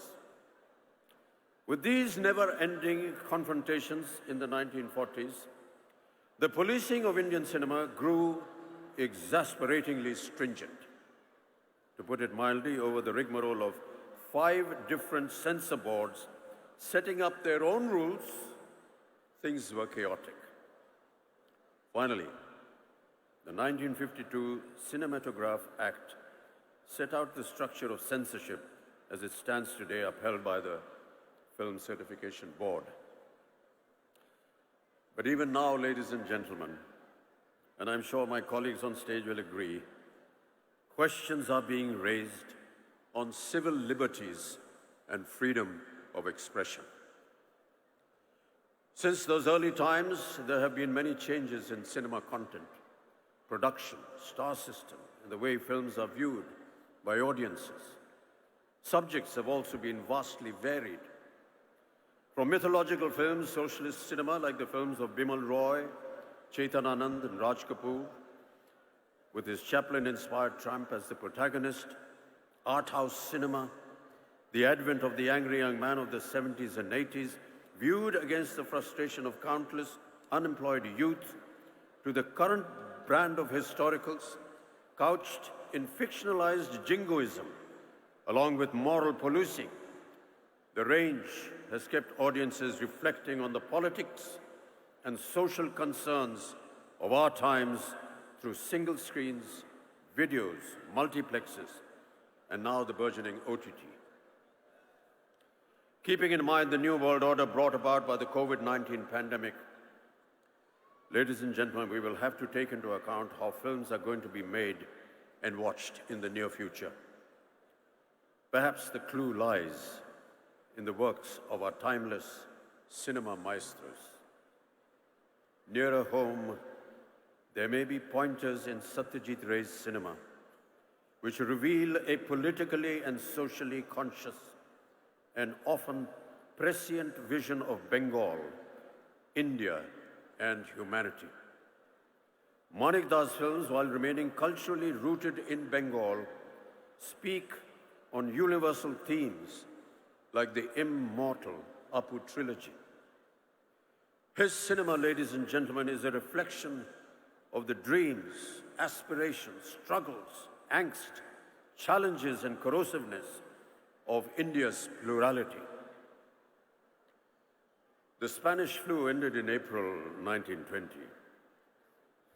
With these never-ending confrontations in the 1940s, the policing of Indian cinema grew exasperatingly stringent. To put it mildly, over the rigmarole of 5 different censor boards setting up their own rules, things were chaotic. Finally, the 1952 Cinematograph Act set out the structure of censorship as it stands today, upheld by the Film Certification Board. But even now, ladies and gentlemen, and I'm sure my colleagues on stage will agree, questions are being raised on civil liberties and freedom of expression. Since those early times, there have been many changes in cinema content, production, star system, and the way films are viewed by audiences. Subjects have also been vastly varied. From mythological films, socialist cinema like the films of Bimal Roy, Chetan Anand and Raj Kapoor, with his Chaplin-inspired Trump as the protagonist, art house cinema, the advent of the angry young man of the 70s and 80s, viewed against the frustration of countless unemployed youth, to the current brand of historicals, couched in fictionalized jingoism, along with moral policing. The range has kept audiences reflecting on the politics and social concerns of our times through single screens, videos, multiplexes, and now the burgeoning OTT. Keeping in mind the new world order brought about by the COVID-19 pandemic, ladies and gentlemen, we will have to take into account how films are going to be made and watched in the near future. Perhaps the clue lies in the works of our timeless cinema maestros. Nearer home, there may be pointers in Satyajit Ray's cinema which reveal a politically and socially conscious and often prescient vision of Bengal, India, and humanity. Manik Das films, while remaining culturally rooted in Bengal, speak on universal themes like the immortal Apu trilogy. His cinema, ladies and gentlemen, is a reflection of the dreams, aspirations, struggles, angst, challenges, and corrosiveness of India's plurality. The Spanish flu ended in April 1920.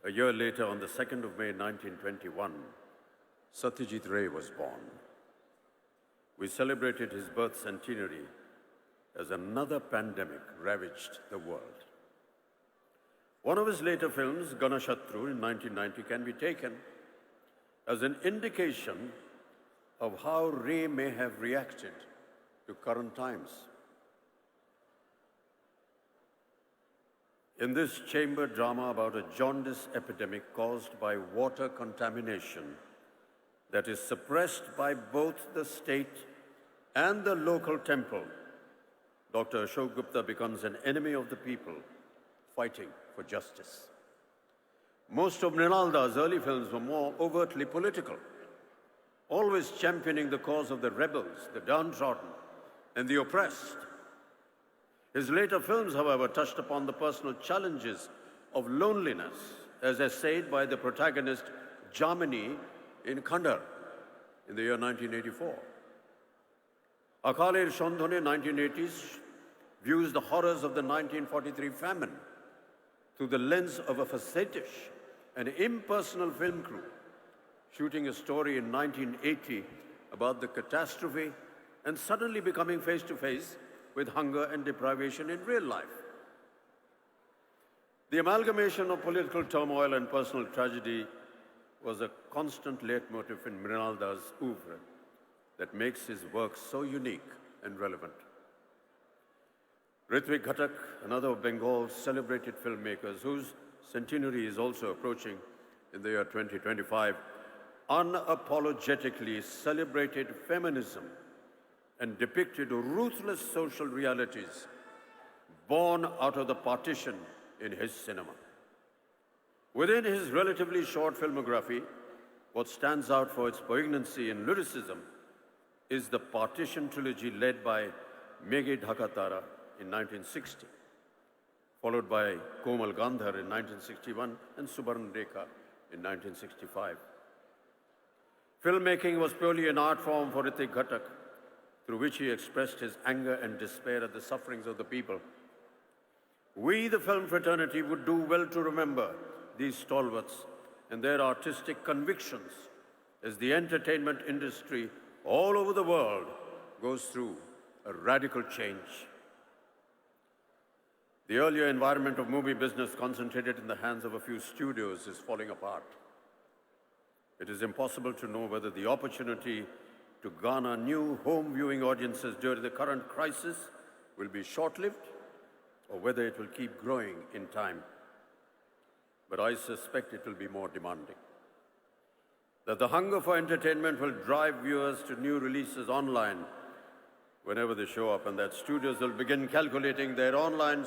A year later, on the 2nd of May 1921, Satyajit Ray was born. We celebrated his birth centenary as another pandemic ravaged the world. One of his later films, Ganashatru in 1990, can be taken as an indication of how Ray may have reacted to current times. In this chamber drama about a jaundice epidemic caused by water contamination that is suppressed by both the state and the local temple, Dr. Ashok Gupta becomes an enemy of the people fighting for justice. Most of Mrinalda's early films were more overtly political, always championing the cause of the rebels, the downtrodden, and the oppressed. His later films, however, touched upon the personal challenges of loneliness, as essayed by the protagonist Jamini in Khandar in the year 1984. Akaler Shandhone, 1980s, views the horrors of the 1943 famine through the lens of a facetious and impersonal film crew, shooting a story in 1980 about the catastrophe and suddenly becoming face to face with hunger and deprivation in real life. The amalgamation of political turmoil and personal tragedy was a constant leitmotif in Mrinalda's oeuvre that makes his work so unique and relevant. Ritwik Ghatak, another of Bengal's celebrated filmmakers, whose centenary is also approaching in the year 2025, unapologetically celebrated feminism and depicted ruthless social realities born out of the partition in his cinema. Within his relatively short filmography, what stands out for its poignancy and lyricism is the Partition trilogy led by Meghe Dhakatara in 1960, followed by Komal Gandhar in 1961 and Subarn Rekha in 1965. Filmmaking was purely an art form for Ritwik Ghatak, through which he expressed his anger and despair at the sufferings of the people. We, the film fraternity, would do well to remember these stalwarts and their artistic convictions as the entertainment industry all over the world goes through a radical change. The earlier environment of movie business concentrated in the hands of a few studios is falling apart. It is impossible to know whether the opportunity to garner new home viewing audiences during the current crisis will be short-lived or whether it will keep growing in time. But I suspect it will be more demanding. that the hunger for entertainment will drive viewers to new releases online whenever they show up, and that studios will begin calculating their online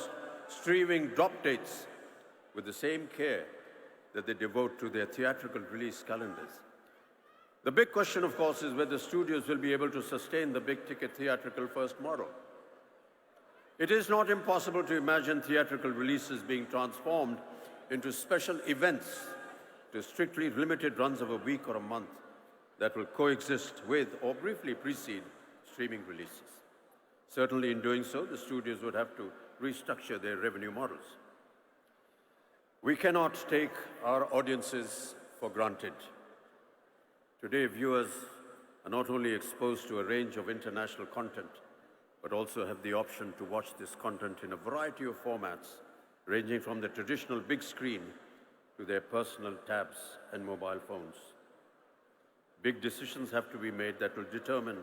streaming drop dates with the same care that they devote to their theatrical release calendars. The big question, of course, is whether studios will be able to sustain the big-ticket theatrical first model. It is not impossible to imagine theatrical releases being transformed into special events to strictly limited runs of a week or a month that will coexist with or briefly precede streaming releases. Certainly in doing so, the studios would have to restructure their revenue models. We cannot take our audiences for granted. Today, viewers are not only exposed to a range of international content, but also have the option to watch this content in a variety of formats, ranging from the traditional big screen to their personal tabs and mobile phones. Big decisions have to be made that will determine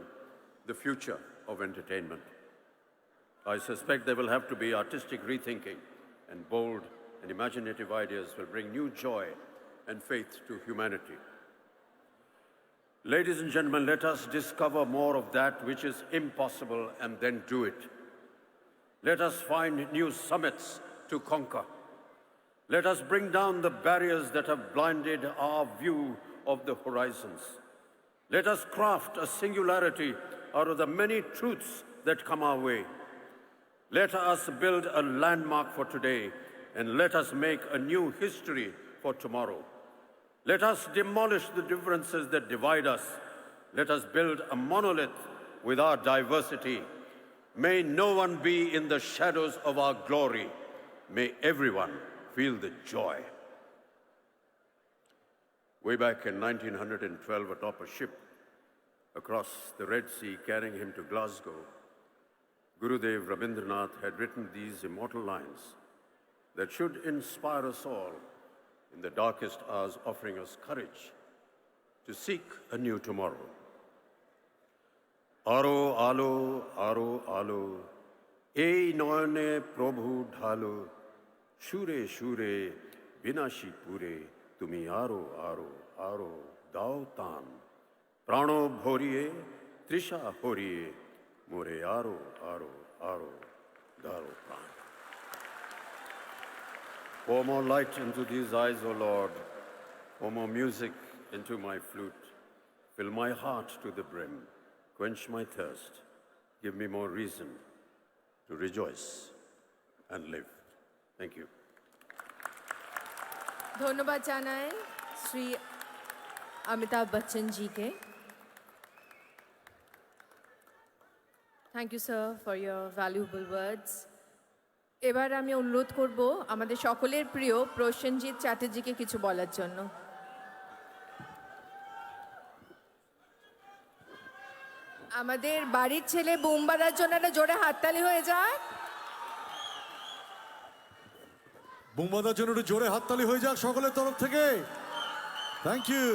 the future of entertainment. I suspect there will have to be artistic rethinking, and bold and imaginative ideas will bring new joy and faith to humanity. Ladies and gentlemen, let us discover more of that which is impossible and then do it. Let us find new summits to conquer. Let us bring down the barriers that have blinded our view of the horizons. Let us craft a singularity out of the many truths that come our way. Let us build a landmark for today, and let us make a new history for tomorrow. Let us demolish the differences that divide us. Let us build a monolith with our diversity. May no one be in the shadows of our glory. May everyone feel the joy. Way back in 1912, atop a ship across the Red Sea carrying him to Glasgow, Gurudev Rabindranath had written these immortal lines that should inspire us all in the darkest hours, offering us courage to seek a new tomorrow. Aro alo, aro alo, ei noyane prabhu dhalo, shure shure, binashi pure, tumi aro aro, aro, dao tan, prano bhoriye, trisha horiye, more aro aro, aro, daro pran. Pour more light into these eyes, O Lord. Pour more music into my flute. Fill my heart to the brim. Quench my thirst. Give me more reason to rejoice and live. Thank you. ধন্যবাদ জানাই Shri Amitabh Bachchan GK. Thank you, sir, for your valuable words. এবার আমি অনুরোধ করব আমাদের সকলের প্রিয় প্রসেনজিৎ চ্যাটার্জিকে কিছু বলার জন্য। আমাদের বাড়ির ছেলে বুম বাজার জন্য একটা জোরে হাততালি হয়ে যাক। বুম বাজার জন্য একটু জোরে হাততালি হয়ে যাক সকলের তরফ থেকে। Thank you.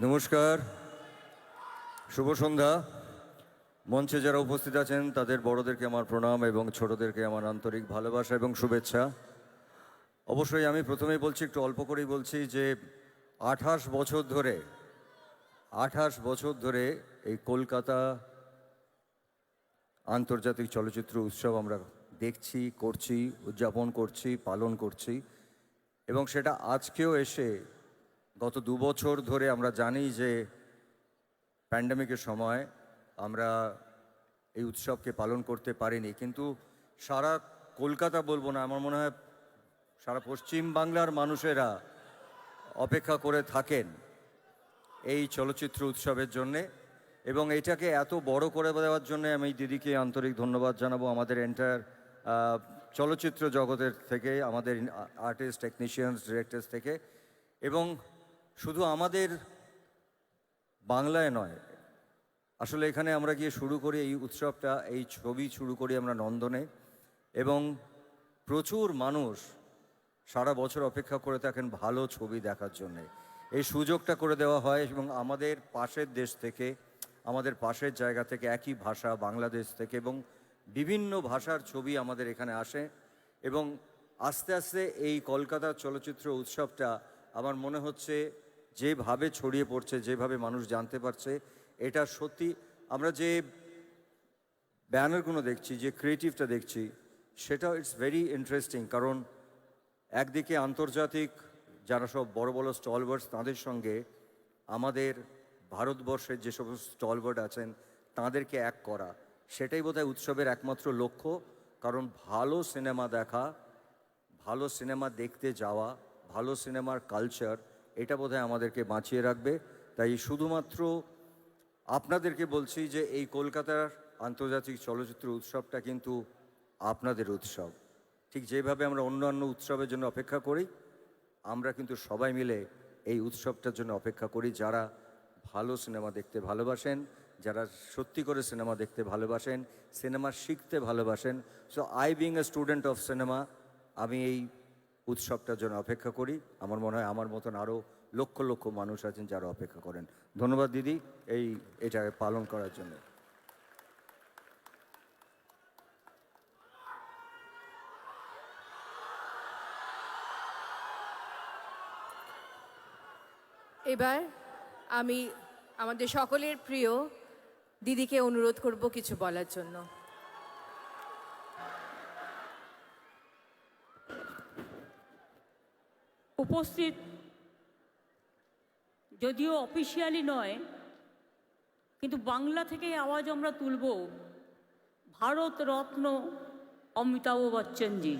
নমস্কার, শুভ সন্ধ্যা। মঞ্চে যারা উপস্থিত আছেন তাদের বড়দেরকে আমার প্রণাম এবং ছোটদেরকে আমার আন্তরিক ভালোবাসা এবং শুভেচ্ছা। অবশ্যই আমি প্রথমেই বলছি, একটু অল্প করেই বলছি, যে 28 বছর ধরে এই কলকাতা আন্তর্জাতিক চলচ্চিত্র উৎসব আমরা দেখছি, করছি, উদযাপন করছি, পালন করছি, এবং সেটা আজকেও এসে গত 2 বছর ধরে আমরা জানি যে প্যান্ডেমিকের সময় আমরা এই উৎসবকে পালন করতে পারিনি, কিন্তু সারা কলকাতা বলবো না, আমার মনে হয় সারা পশ্চিম বাংলার মানুষেরা অপেক্ষা করে থাকেন এই চলচ্চিত্র উৎসবের জন্যে, এবং এটাকে এত বড় করে দেওয়ার জন্যে আমি দিদিকে আন্তরিক ধন্যবাদ জানাবো, আমাদের এন্টায়ার চলচ্চিত্র জগতের থেকে, আমাদের আর্টিস্ট, টেকনিশিয়ানস, ডিরেক্টরস থেকে। এবং শুধু আমাদের বাংলায় নয়, আসলে এখানে আমরা গিয়ে শুরু করি এই উৎসবটা, এই ছবি শুরু করি আমরা নন্দনে, এবং প্রচুর মানুষ সারা বছর অপেক্ষা করে থাকেন ভালো ছবি দেখার জন্যে। এই সুযোগটা করে দেওয়া হয়, এবং আমাদের পাশের দেশ থেকে, আমাদের পাশের জায়গা থেকে, একই ভাষা বাংলাদেশ থেকে, এবং বিভিন্ন ভাষার ছবি আমাদের এখানে আসে, এবং আস্তে আস্তে এই কলকাতা চলচ্চিত্র উৎসবটা আমার মনে হচ্ছে যেভাবে ছড়িয়ে পড়ছে, যেভাবে মানুষ জানতে পারছে, এটা সত্যি আমরা যে ব্যানারগুলো দেখছি, যে ক্রিয়েটিভটা দেখছি, সেটা ইটস ভেরি ইন্টারেস্টিং। কারণ একদিকে আন্তর্জাতিক যারা সব বড় বড় স্টলওয়ার্ডস, তাদের সঙ্গে আমাদের ভারতবর্ষের যে সমস্ত স্টলওয়ার্ড আছেন তাদেরকে এক করা, সেটাই বোধহয় উৎসবের একমাত্র লক্ষ্য। কারণ ভালো সিনেমা দেখা, ভালো সিনেমা দেখতে যাওয়া, ভালো সিনেমার কালচার, এটা বোধহয় আমাদেরকে বাঁচিয়ে রাখবে। তাই শুধুমাত্র আপনাদেরকে বলছি যে এই কলকাতার আন্তর্জাতিক চলচ্চিত্র উৎসবটা কিন্তু আপনাদের উৎসব। ঠিক যেভাবে আমরা অন্যান্য উৎসবের জন্য অপেক্ষা করি, আমরা কিন্তু সবাই মিলে এই উৎসবটার জন্য অপেক্ষা করি, যারা ভালো সিনেমা দেখতে ভালোবাসেন, যারা সত্যি করে সিনেমা দেখতে ভালোবাসেন, সিনেমা শিখতে ভালোবাসেন। So I being a student of cinema, আমি এই উৎসবটার জন্য অপেক্ষা করি। আমার মনে হয় আমার মতন আরও লক্ষ লক্ষ মানুষ আছেন যারা অপেক্ষা করেন। ধন্যবাদ দিদি এটা পালন করার জন্য। এবার আমি আমাদের সকলের প্রিয় দিদিকে অনুরোধ করব কিছু বলার জন্য। উপস্থিত যদিও অফিসিয়ালি নয়, কিন্তু বাংলা থেকে আওয়াজ আমরা তুলব ভারত রত্ন অমিতাভ বচ্চনজি,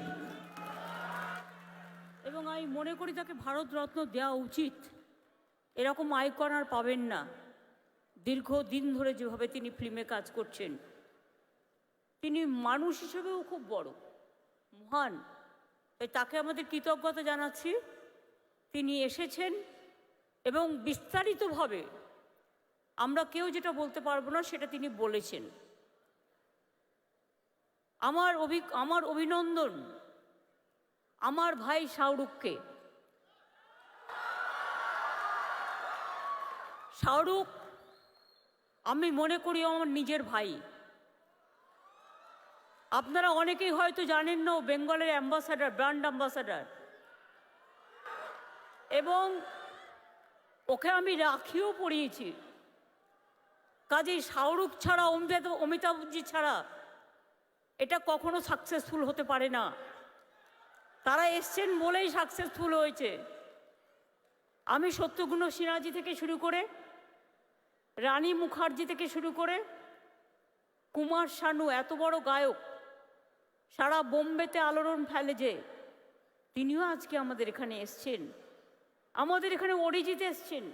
এবং আমি মনে করি তাকে ভারত রত্ন দেওয়া উচিত। এরকম আইকন আর পাবেন না। দীর্ঘদিন ধরে যেভাবে তিনি ফিল্মে কাজ করছেন, তিনি মানুষ হিসেবেও খুব বড়, মহান। তাই তাকে আমাদের কৃতজ্ঞতা জানাচ্ছি। তিনি এসেছেন এবং বিস্তারিতভাবে আমরা কেউ যেটা বলতে পারবো না সেটা তিনি বলেছেন। আমার অভিনন্দন আমার ভাই শাহরুখকে। শাহরুখ আমি মনে করি আমার নিজের ভাই। আপনারা অনেকেই হয়তো জানেন না, বেঙ্গলের অ্যাম্বাসাডার, ব্র্যান্ড অ্যাম্বাসাডার, এবং ওকে আমি রাখিও পরিয়েছি। কাজেই শাহরুখ ছাড়া, অমিতাভজি ছাড়া এটা কখনো সাকসেসফুল হতে পারে না। তারা এসছেন বলেই সাকসেসফুল হয়েছে। আমি সত্যগুণ সিনহাজি থেকে শুরু করে, রানী মুখার্জি থেকে শুরু করে, কুমার শানু, এত বড় গায়ক, সারা বোম্বেতে আলোড়ন ফেলে যে, তিনিও আজকে আমাদের এখানে এসছেন। আমাদের এখানে অরিজিৎ এসছেন।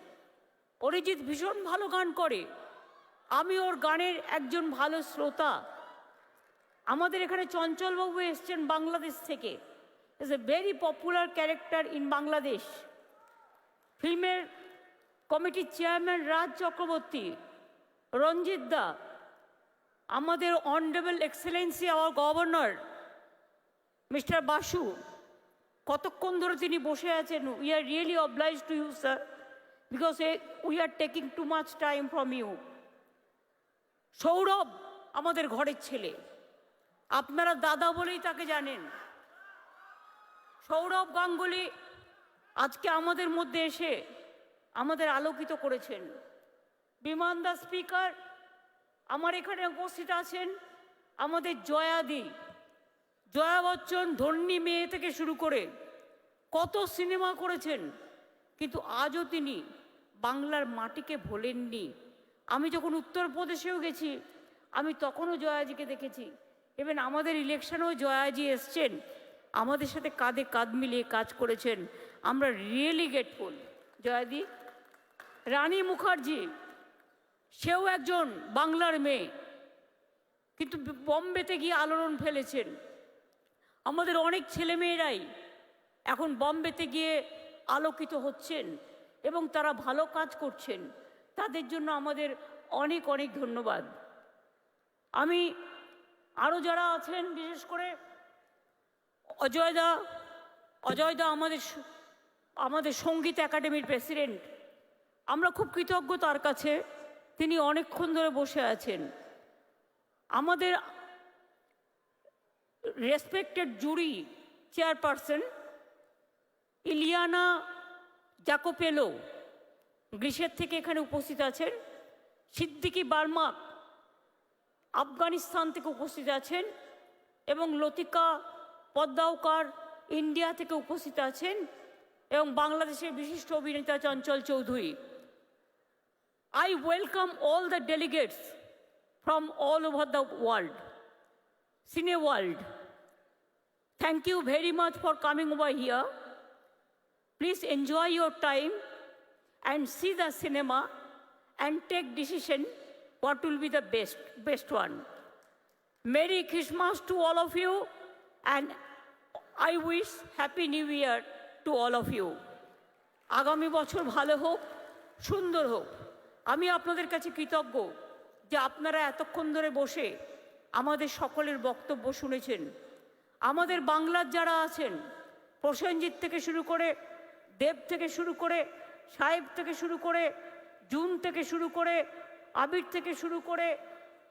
অরিজিৎ ভীষণ ভালো গান করে, আমি ওর গানের একজন ভালো শ্রোতা। আমাদের এখানে চঞ্চলবাবু এসছেন বাংলাদেশ থেকে, is a very popular character in Bangladesh. ফিল্মের কমিটির চেয়ারম্যান রাজ চক্রবর্তী, রঞ্জিত দা, আমাদের honourable excellency our governor mister Basu, কতক্ষণ ধরে তিনি বসে আছেন। We are really oblige to you sir, because we are taking too much time from you. Sourav আমাদের ঘরের ছেলে, আপনারা দাদা বলেই তাকে জানেন। সৌরভ গাঙ্গুলি আজকে আমাদের মধ্যে এসে আমাদের আলোকিত করেছেন। বিমান দা স্পিকার আমার এখানে উপস্থিত আছেন। আমাদের জয়াদি, জয়া বচ্চন, ধন্যী মেয়ে থেকে শুরু করে কত সিনেমা করেছেন, কিন্তু আজও তিনি বাংলার মাটিকে ভোলেননি। আমি যখন উত্তরপ্রদেশেও গেছি, আমি তখনও জয়াজিকে দেখেছি। ইভেন আমাদের ইলেকশনেও জয়াজি এসছেন, আমাদের সাথে কাঁধে কাঁধ মিলিয়ে কাজ করেছেন। আমরা রিয়েলি গ্রেটফুল জয়াদি। রানী মুখার্জি, সেও একজন বাংলার মেয়ে, কিন্তু বম্বেতে গিয়ে আলোড়ন ফেলেছেন। আমাদের অনেক ছেলেমেয়েরাই এখন বম্বেতে গিয়ে আলোকিত হচ্ছেন এবং তারা ভালো কাজ করছেন। তাদের জন্য আমাদের অনেক অনেক ধন্যবাদ। আমি আরও যারা আছেন, বিশেষ করে অজয়দা আমাদের সঙ্গীত একাডেমির প্রেসিডেন্ট, আমরা খুব কৃতজ্ঞ তার কাছে। তিনি অনেকক্ষণ ধরে বসে আছেন। আমাদের রেসপেক্টেড জুরি চেয়ারপারসন ইলিয়ানা জাকোপেলো, গ্রিসের থেকে এখানে উপস্থিত আছেন, সিদ্দিকি বার্মাক আফগানিস্তান থেকে উপস্থিত আছেন, এবং লতিকা পদ্মাওকার ইন্ডিয়া থেকে উপস্থিত আছেন, এবং বাংলাদেশের বিশিষ্ট অভিনেতা Chanchal Chowdhury. I welcome all the delegates from all over the world, cine world. Thank you very much for coming over here. Please enjoy your time and see the cinema and take decision what will be the best one. Merry Christmas to all of you, and I wish Happy New Year to all of you. আগামী বছর ভালো হোক, সুন্দর হোক। আমি আপনাদের কাছে কৃতজ্ঞ যে আপনারা এতক্ষণ ধরে বসে আমাদের সকলের বক্তব্য শুনেছেন। আমাদের বাংলার যারা আছেন, প্রসেনজিৎ থেকে শুরু করে, দেব থেকে শুরু করে, সাহেব থেকে শুরু করে, জুন থেকে শুরু করে, আবির থেকে শুরু করে,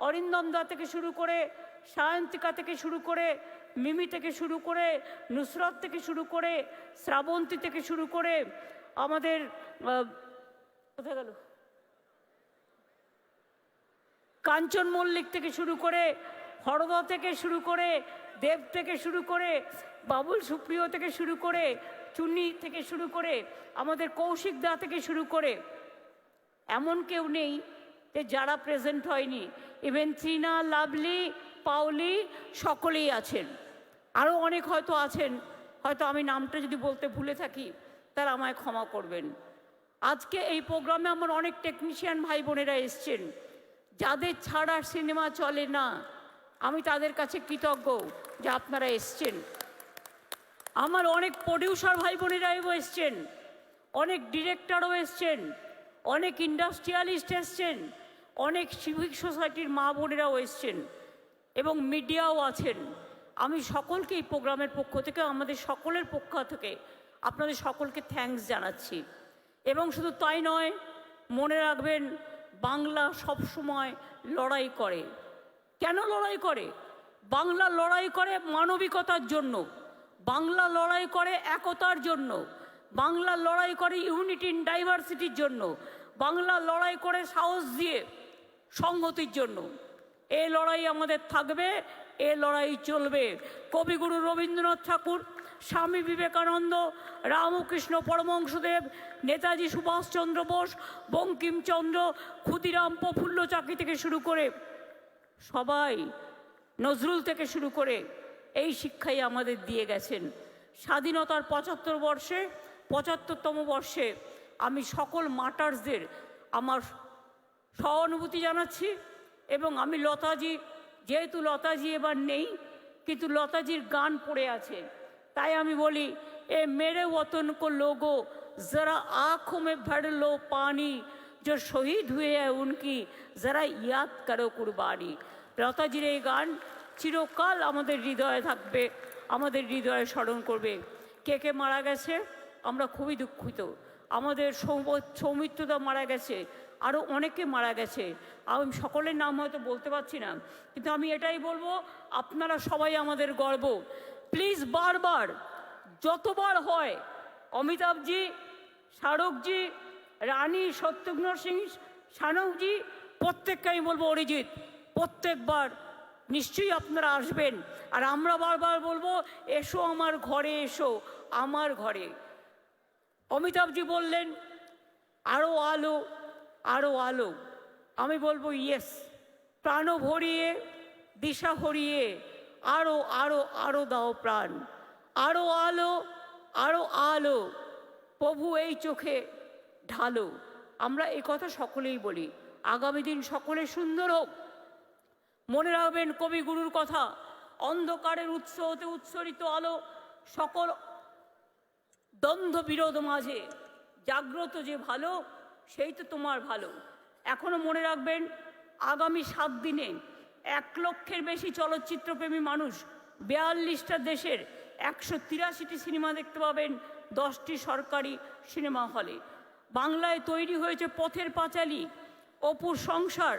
অরিন্দম দা থেকে শুরু করে, সায়ন্তিকা থেকে শুরু করে, মিমি থেকে শুরু করে, নুসরত থেকে শুরু করে, শ্রাবন্তী থেকে শুরু করে, আমাদের কোথায় গেল, কাঞ্চন মল্লিক থেকে শুরু করে, হরদা থেকে শুরু করে, দেব থেকে শুরু করে, বাবুল সুপ্রিয় থেকে শুরু করে, চুন্নি থেকে শুরু করে, আমাদের কৌশিক দা থেকে শুরু করে, এমন কেউ নেই যে যারা প্রেজেন্ট হয়নি। ইভেন ত্রিনা, লাভলি, পাউলি সকলেই আছেন। আরও অনেক হয়তো আছেন, হয়তো আমি নামটা যদি বলতে ভুলে থাকি তারা আমায় ক্ষমা করবেন। আজকে এই প্রোগ্রামে আমার অনেক টেকনিশিয়ান ভাই বোনেরা এসছেন, যাদের ছাড়া সিনেমা চলে না। আমি তাদের কাছে কৃতজ্ঞ যে আপনারা এসছেন। আমার অনেক প্রডিউসার ভাই বোনেরাও এসছেন, অনেক ডিরেক্টরও এসছেন, অনেক ইন্ডাস্ট্রিয়ালিস্ট এসছেন, অনেক সিভিক সোসাইটির মা বোনেরাও এসছেন, এবং মিডিয়াও আছেন। আমি সকলকে এই প্রোগ্রামের পক্ষ থেকে, আমাদের সকলের পক্ষ থেকে আপনাদের সকলকে থ্যাঙ্কস জানাচ্ছি। এবং শুধু তাই নয়, মনে রাখবেন বাংলা সবসময় লড়াই করে। কেন লড়াই করে? বাংলা লড়াই করে মানবিকতার জন্য, বাংলা লড়াই করে একতার জন্য, বাংলা লড়াই করে ইউনিটি ইন ডাইভার্সিটির জন্য, বাংলা লড়াই করে সাহস দিয়ে সংহতির জন্য। এই লড়াই আমাদের থাকবে, এই লড়াই চলবে। কবিগুরু রবীন্দ্রনাথ ঠাকুর, স্বামী বিবেকানন্দ, রামকৃষ্ণ পরমহংসদেব, নেতাজি সুভাষচন্দ্র বোস, বঙ্কিমচন্দ্র, ক্ষুদিরাম, প্রফুল্ল চাকি থেকে শুরু করে সবাই, নজরুল থেকে শুরু করে এই শিক্ষাই আমাদের দিয়ে গেছেন। স্বাধীনতার ৭৫তম বর্ষে আমি সকল মার্টার্সদের আমার সহানুভূতি জানাচ্ছি। এবং আমি লতাজি, যেহেতু লতাজি এবার নেই, কিন্তু লতাজির গান পড়ে আছে, তাই আমি বলি, এ মেরে ওতন কো লোগো जरा आँखों में भर लो पानी, जो शहीद हुए हैं उनकी जरा याद करो कुर्बानी। লতাজির এই গান চিরকাল আমাদের হৃদয়ে থাকবে, আমাদের হৃদয়ে স্মরণ করবে। কে কে মারা গেছে আমরা খুবই দুঃখিত। আমাদের সৌমিত্রদা মারা গেছে, আরও অনেকে মারা গেছে। আমি সকলের নাম হয়তো বলতে পারছি না, কিন্তু আমি এটাই বলবো, আপনারা সবাই আমাদের গর্ব। প্লিজ বারবার যতবার হয়, অমিতাভজি, শাহরুখজি, রানী, শত্রুঘ্ন সিং, শানকজি, প্রত্যেককে আমি বলবো অরিজিৎ, প্রত্যেকবার নিশ্চয়ই আপনারা আসবেন। আর আমরা বারবার বলবো, এসো আমার ঘরে, এসো আমার ঘরে। অমিতাভজি বললেন আরও আলো, আরও আলো। আমি বলবো ইয়েস, প্রাণ ভরিয়ে, দিশা হরিয়ে, আরও আরও আরও দাও প্রাণ, আরও আলো, আরও আলো, প্রভু এই চোখে ঢালো। আমরা এই কথা সকলেই বলি। আগামী দিন সকলে সুন্দর হোক। মনে রাখবেন কবিগুরুর কথা, অন্ধকারের উৎস হতে উৎসরিত আলো, সকল দ্বন্দ্ব বিরোধ মাঝে জাগ্রত যে ভালো, সেই তো তোমার ভালো। এখনো মনে রাখবেন, আগামী 7 দিনে 1 লক্ষের বেশি চলচ্চিত্রপ্রেমী মানুষ 42টা দেশের 183টি সিনেমা দেখতে পাবেন 10টি সরকারি সিনেমা হলে। বাংলায় তৈরি হয়েছে পথের পাঁচালী, অপুর সংসার,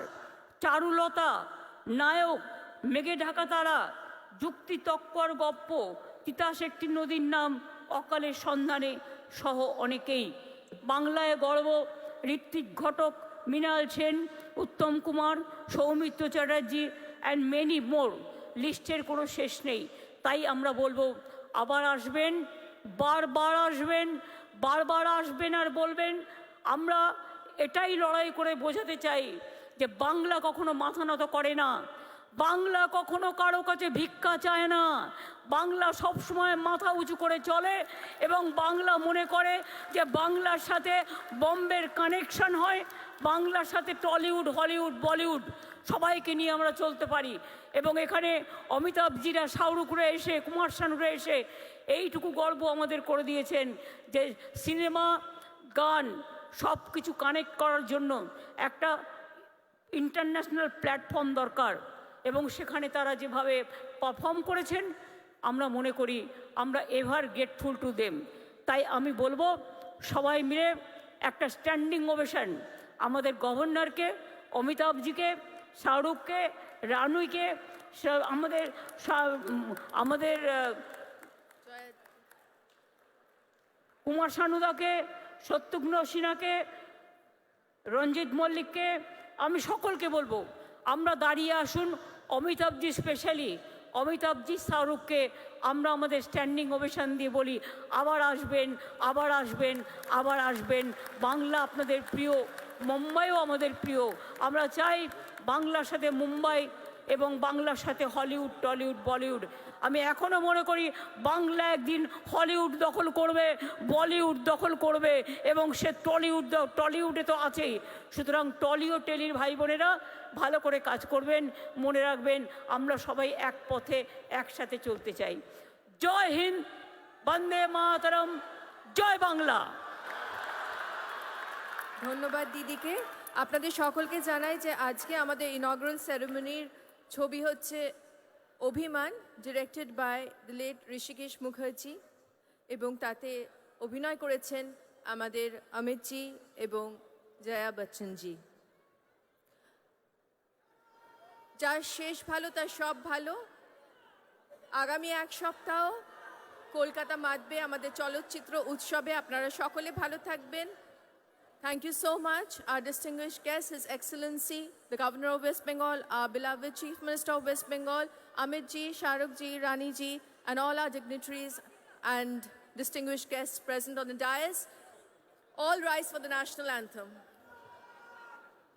চারুলতা, নায়ক, মেঘে ঢাকা তারা, যুক্তি তৎপর গপ্প, তিতাস একটি নদীর নাম, অকালের সন্ধানে সহ অনেকেই। বাংলায় গর্ব, Ritwik Ghatak, Mrinal Sen, Uttam Kumar, Soumitra Chatterjee and many more. লিস্টের কোনো শেষ নেই। তাই আমরা বলবো আবার আসবেন, বারবার আসবেন, বারবার আসবেন আর বলবেন। আমরা এটাই লড়াই করে বোঝাতে চাই যে বাংলা কখনো মাথা নত করে না, বাংলা কখনো কারো কাছে ভিক্ষা চায় না, বাংলা সবসময় মাথা উঁচু করে চলে এবং বাংলা মনে করে যে বাংলার সাথে বম্বের কানেকশন হয়, বাংলার সাথে টলিউড, হলিউড, বলিউড সবাইকে নিয়ে আমরা চলতে পারি। এবং এখানে অমিতাভজিরা, শাহরুখরা এসে, কুমার শানুরা এসে এইটুকু গর্ব আমাদের করে দিয়েছেন যে সিনেমা, গান সব কিছু কানেক্ট করার জন্য একটা ইন্টারন্যাশনাল প্ল্যাটফর্ম দরকার। এবং সেখানে তারা যেভাবে পারফর্ম করেছেন আমরা মনে করি আমরা এভার গ্রেটফুল টু দেম। তাই আমি বলবো সবাই মিলে একটা স্ট্যান্ডিং ওভেশন আমাদের গভর্নরকে, অমিতাভজিকে, শাহরুখকে, রানুইকে, আমাদের আমাদের কুমার শানুদাকে, শত্রুঘ্ন সিনহাকে, রঞ্জিত মল্লিককে, আমি সকলকে বলবো আমরা দাঁড়িয়ে আসুন। অমিতাভজি স্পেশালি, অমিতাভজি, শাহরুখকে আমরা আমাদের স্ট্যান্ডিং ওভেশন দিয়ে বলি আবার আসবেন, আবার আসবেন, আবার আসবেন। বাংলা আপনাদের প্রিয়, মুম্বাইও আমাদের প্রিয়। আমরা চাই বাংলার সাথে মুম্বাই এবং বাংলার সাথে হলিউড, টলিউড, বলিউড। আমি এখনও মনে করি বাংলা একদিন হলিউড দখল করবে, বলিউড দখল করবে এবং সে টলিউডে তো আছেই। সুতরাং টলিও টেলির ভাই বোনেরা ভালো করে কাজ করবেন, মনে রাখবেন আমরা সবাই এক পথে একসাথে চলতে চাই। জয় হিন্দ, বন্দে মাতরম, জয় বাংলা। ধন্যবাদ দিদিকে। আপনাদের সকলকে জানাই যে আজকে আমাদের ইনগ্রাল সেরেমনির ছবি হচ্ছে Abhimaan, directed by the late Hrishikesh Mukherjee, এবং তাতে অভিনয় করেছেন আমাদের অমিতজি এবং জয়া বচ্চনজি। যার শেষ ভালো তার সব ভালো। আগামী এক সপ্তাহ কলকাতা মাতবে আমাদের চলচ্চিত্র উৎসবে। আপনারা সকলে ভালো থাকবেন। Thank you so much, our distinguished guest, His Excellency, the Governor of West Bengal, our beloved Chief Minister of West Bengal, Amit ji, Shahrukh ji, Rani ji, and all our dignitaries and distinguished guests present on the dais. All rise for the national anthem.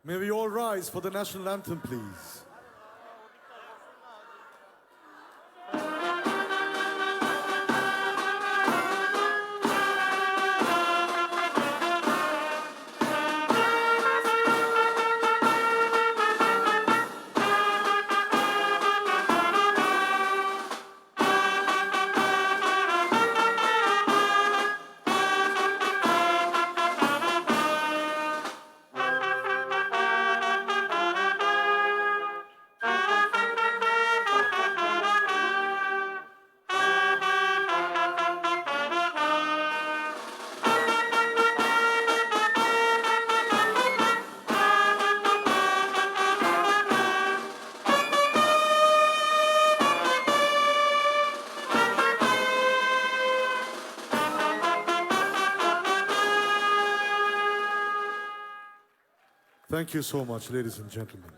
May we all rise for the national anthem, please. Thank you so much, ladies and gentlemen.